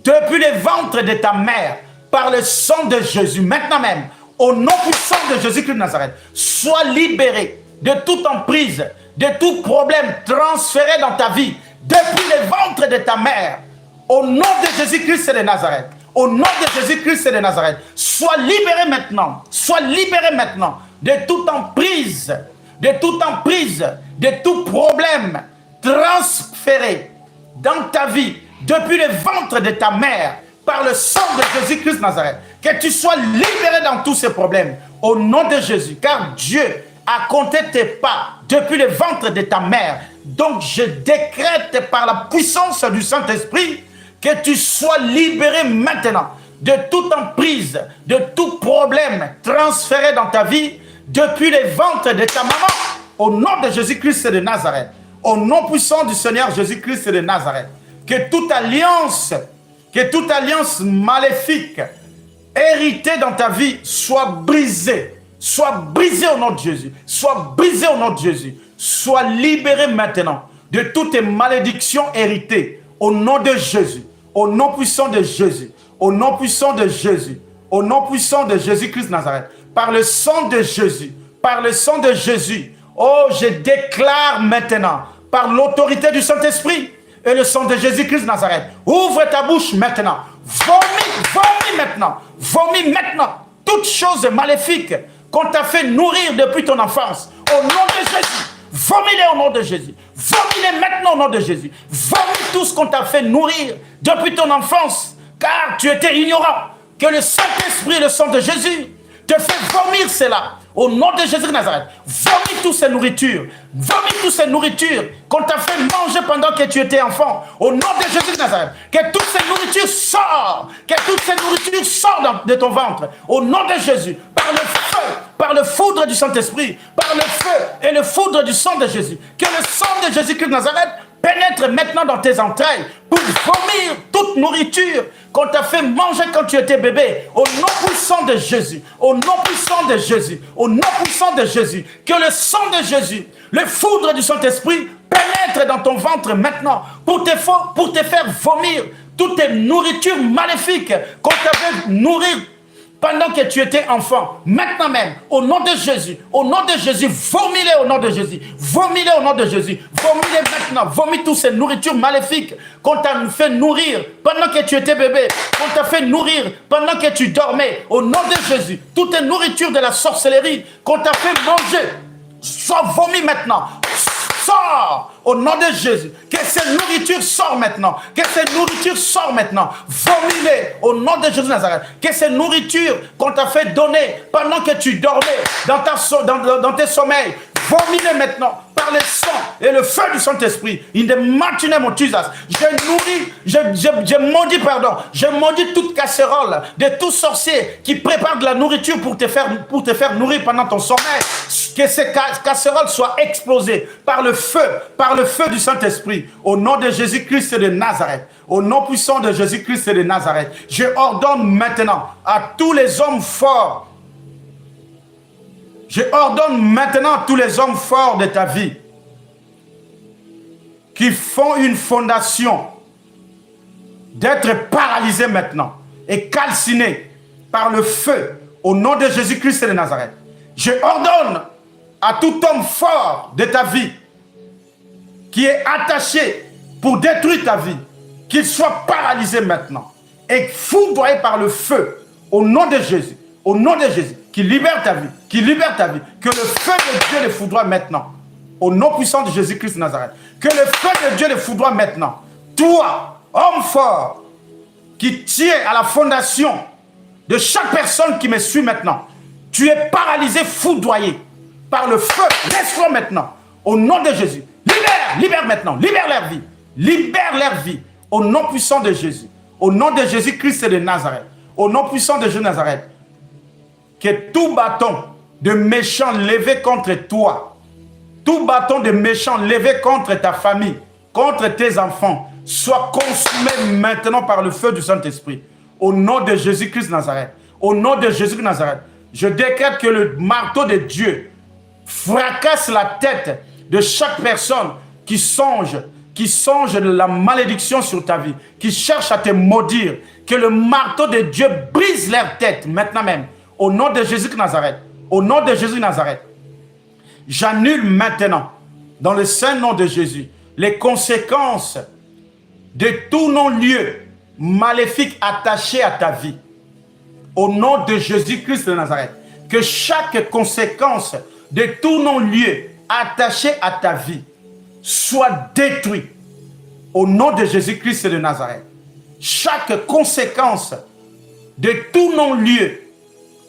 depuis le ventre de ta mère, par le sang de Jésus, maintenant même, au nom puissant de Jésus-Christ de Nazareth. Sois libéré de toute emprise, de tout problème transféré dans ta vie, depuis le ventre de ta mère, au nom de Jésus-Christ de Nazareth. Au nom de Jésus-Christ de Nazareth, sois libéré maintenant de toute emprise, de tout problème transféré dans ta vie depuis le ventre de ta mère par le sang de Jésus-Christ de Nazareth. Que tu sois libéré dans tous ces problèmes au nom de Jésus, car Dieu a compté tes pas depuis le ventre de ta mère. Donc je décrète par la puissance du Saint-Esprit que tu sois libéré maintenant de toute emprise, de tout problème transféré dans ta vie depuis le ventre de ta maman. Au nom de Jésus-Christ de Nazareth, au nom puissant du Seigneur Jésus-Christ de Nazareth, que toute alliance maléfique héritée dans ta vie soit brisée au nom de Jésus, soit brisée au nom de Jésus, sois libéré maintenant de toutes tes malédictions héritées au nom de Jésus, au nom puissant de Jésus, au nom puissant de Jésus, au nom puissant de Jésus-Christ de Nazareth, par le sang de Jésus, par le sang de Jésus. Oh, je déclare maintenant, par l'autorité du Saint-Esprit et le sang de Jésus-Christ de Nazareth, ouvre ta bouche maintenant, vomis maintenant toutes choses maléfiques qu'on t'a fait nourrir depuis ton enfance, au nom de Jésus. Vomis-les au nom de Jésus. Vomis-les maintenant au nom de Jésus. Vomis tout ce qu'on t'a fait nourrir depuis ton enfance, car tu étais ignorant. Que le Saint-Esprit, le sang de Jésus, te fait vomir cela. Au nom de Jésus de Nazareth, vomis toutes ces nourritures. Vomis toutes ces nourritures qu'on t'a fait manger pendant que tu étais enfant. Au nom de Jésus de Nazareth, que toutes ces nourritures sortent. Que toutes ces nourritures sortent de ton ventre. Au nom de Jésus, par le feu, par le foudre du Saint-Esprit, par le feu et le foudre du sang de Jésus. Que le sang de Jésus-Christ de Nazareth pénètre maintenant dans tes entrailles pour vomir toute nourriture qu'on t'a fait manger quand tu étais bébé. Au nom puissant de Jésus, au nom puissant de Jésus, au nom puissant de Jésus, que le sang de Jésus, le foudre du Saint-Esprit pénètre dans ton ventre maintenant pour te faire vomir toutes tes nourritures maléfiques qu'on t'avait nourries pendant que tu étais enfant. Maintenant même, au nom de Jésus, vomis-les au nom de Jésus, vomis-les au nom de Jésus, vomis-les maintenant, vomis toutes ces nourritures maléfiques qu'on t'a fait nourrir pendant que tu étais bébé, qu'on t'a fait nourrir pendant que tu dormais, au nom de Jésus, toutes les nourritures de la sorcellerie qu'on t'a fait manger, soient vomies maintenant. Sors au nom de Jésus. Que ces nourritures sortent maintenant. Que ces nourritures sortent maintenant. Vomis-les au nom de Jésus de Nazareth. Que ces nourritures qu'on t'a fait donner pendant que tu dormais dans tes sommeils, vomis-les maintenant par le sang et le feu du Saint-Esprit. In the mighty name of Jesus. Je maudis toute casserole de tout sorcier qui prépare de la nourriture pour te faire nourrir pendant ton sommeil. Que ces casseroles soient explosées par le feu du Saint-Esprit. Au nom de Jésus-Christ de Nazareth. Au nom puissant de Jésus-Christ de Nazareth. Je ordonne maintenant à tous les hommes forts. Je ordonne maintenant à tous les hommes forts de ta vie qui font une fondation d'être paralysés maintenant et calcinés par le feu au nom de Jésus-Christ de Nazareth. Je ordonne à tout homme fort de ta vie qui est attaché pour détruire ta vie, qu'il soit paralysé maintenant et foudroyé par le feu au nom de Jésus. Au nom de Jésus, qui libère ta vie, que le feu de Dieu le foudroie maintenant. Au nom puissant de Jésus-Christ de Nazareth, que le feu de Dieu le foudroie maintenant. Toi, homme fort, qui tient à la fondation de chaque personne qui me suit maintenant, Tu es paralysé, foudroyé par le feu. Laisse-le maintenant. Au nom de Jésus. Libère, libère maintenant. Libère leur vie. Libère leur vie. Au nom puissant de Jésus. Au nom de Jésus-Christ de Nazareth. Au nom puissant de Jésus de Nazareth. Que tout bâton de méchant levé contre toi, tout bâton de méchant levé contre ta famille, contre tes enfants, soit consumé maintenant par le feu du Saint-Esprit. Au nom de Jésus-Christ de Nazareth. Au nom de Jésus de Nazareth. Je décrète que le marteau de Dieu fracasse la tête de chaque personne qui songe de la malédiction sur ta vie, qui cherche à te maudire. Que le marteau de Dieu brise leur tête maintenant même. Au nom de Jésus de Nazareth. Au nom de Jésus de Nazareth. J'annule maintenant, dans le saint nom de Jésus, les conséquences de tout non-lieu maléfique attaché à ta vie. Au nom de Jésus-Christ de Nazareth. Que chaque conséquence de tout non-lieu attaché à ta vie soit détruit. Au nom de Jésus-Christ de Nazareth. Chaque conséquence de tout non-lieu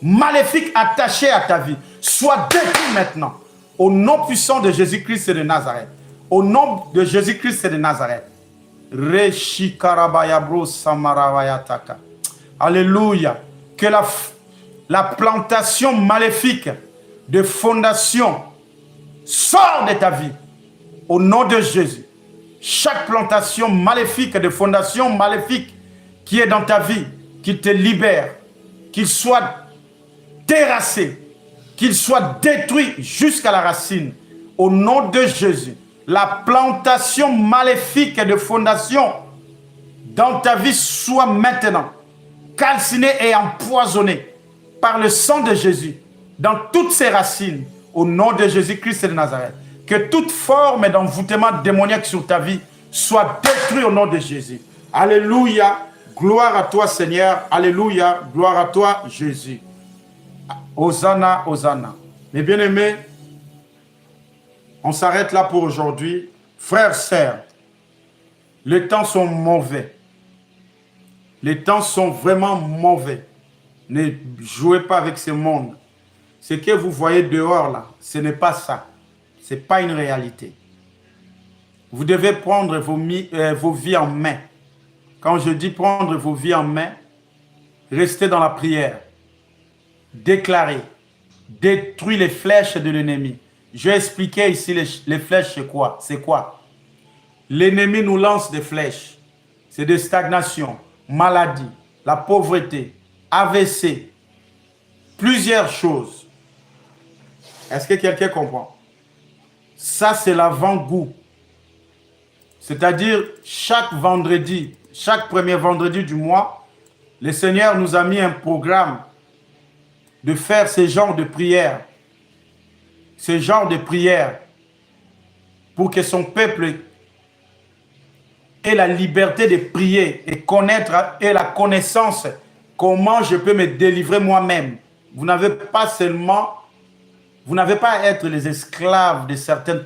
maléfique attaché à ta vie soit détruit maintenant. Au nom puissant de Jésus-Christ de Nazareth. Au nom de Jésus-Christ de Nazareth. Alléluia. Que la plantation maléfique de fondation sort de ta vie. Au nom de Jésus. Chaque plantation maléfique de fondation maléfique qui est dans ta vie, qu'il te libère, qu'il soit terrassé, qu'il soit détruit jusqu'à la racine. Au nom de Jésus. La plantation maléfique de fondation dans ta vie soit maintenant calcinée et empoisonnée par le sang de Jésus dans toutes ses racines. Au nom de Jésus-Christ de Nazareth. Que toute forme d'envoûtement démoniaque sur ta vie soit détruite au nom de Jésus. Alléluia. Gloire à toi, Seigneur. Alléluia. Gloire à toi, Jésus. Hosanna, Hosanna. Mes bien-aimés, on s'arrête là pour aujourd'hui. Frères, sœurs, les temps sont mauvais. Les temps sont vraiment mauvais. Ne jouez pas avec ce monde. Ce que vous voyez dehors là, ce n'est pas ça. Ce n'est pas une réalité. Vous devez prendre vos vies en main. Quand je dis prendre vos vies en main, restez dans la prière. Déclarez. Détruis les flèches de l'ennemi. Je vais expliquer ici les flèches, c'est quoi? C'est quoi? L'ennemi nous lance des flèches. C'est de stagnation, maladie, la pauvreté, AVC, plusieurs choses. Est-ce que quelqu'un comprend? Ça, c'est l'avant-goût. C'est-à-dire, chaque vendredi, chaque premier vendredi du mois, le Seigneur nous a mis un programme de faire ce genre de prière. Ce genre de prière pour que son peuple ait la liberté de prier et connaître et la connaissance comment je peux me délivrer moi-même. Vous n'avez pas à être les esclaves de certaines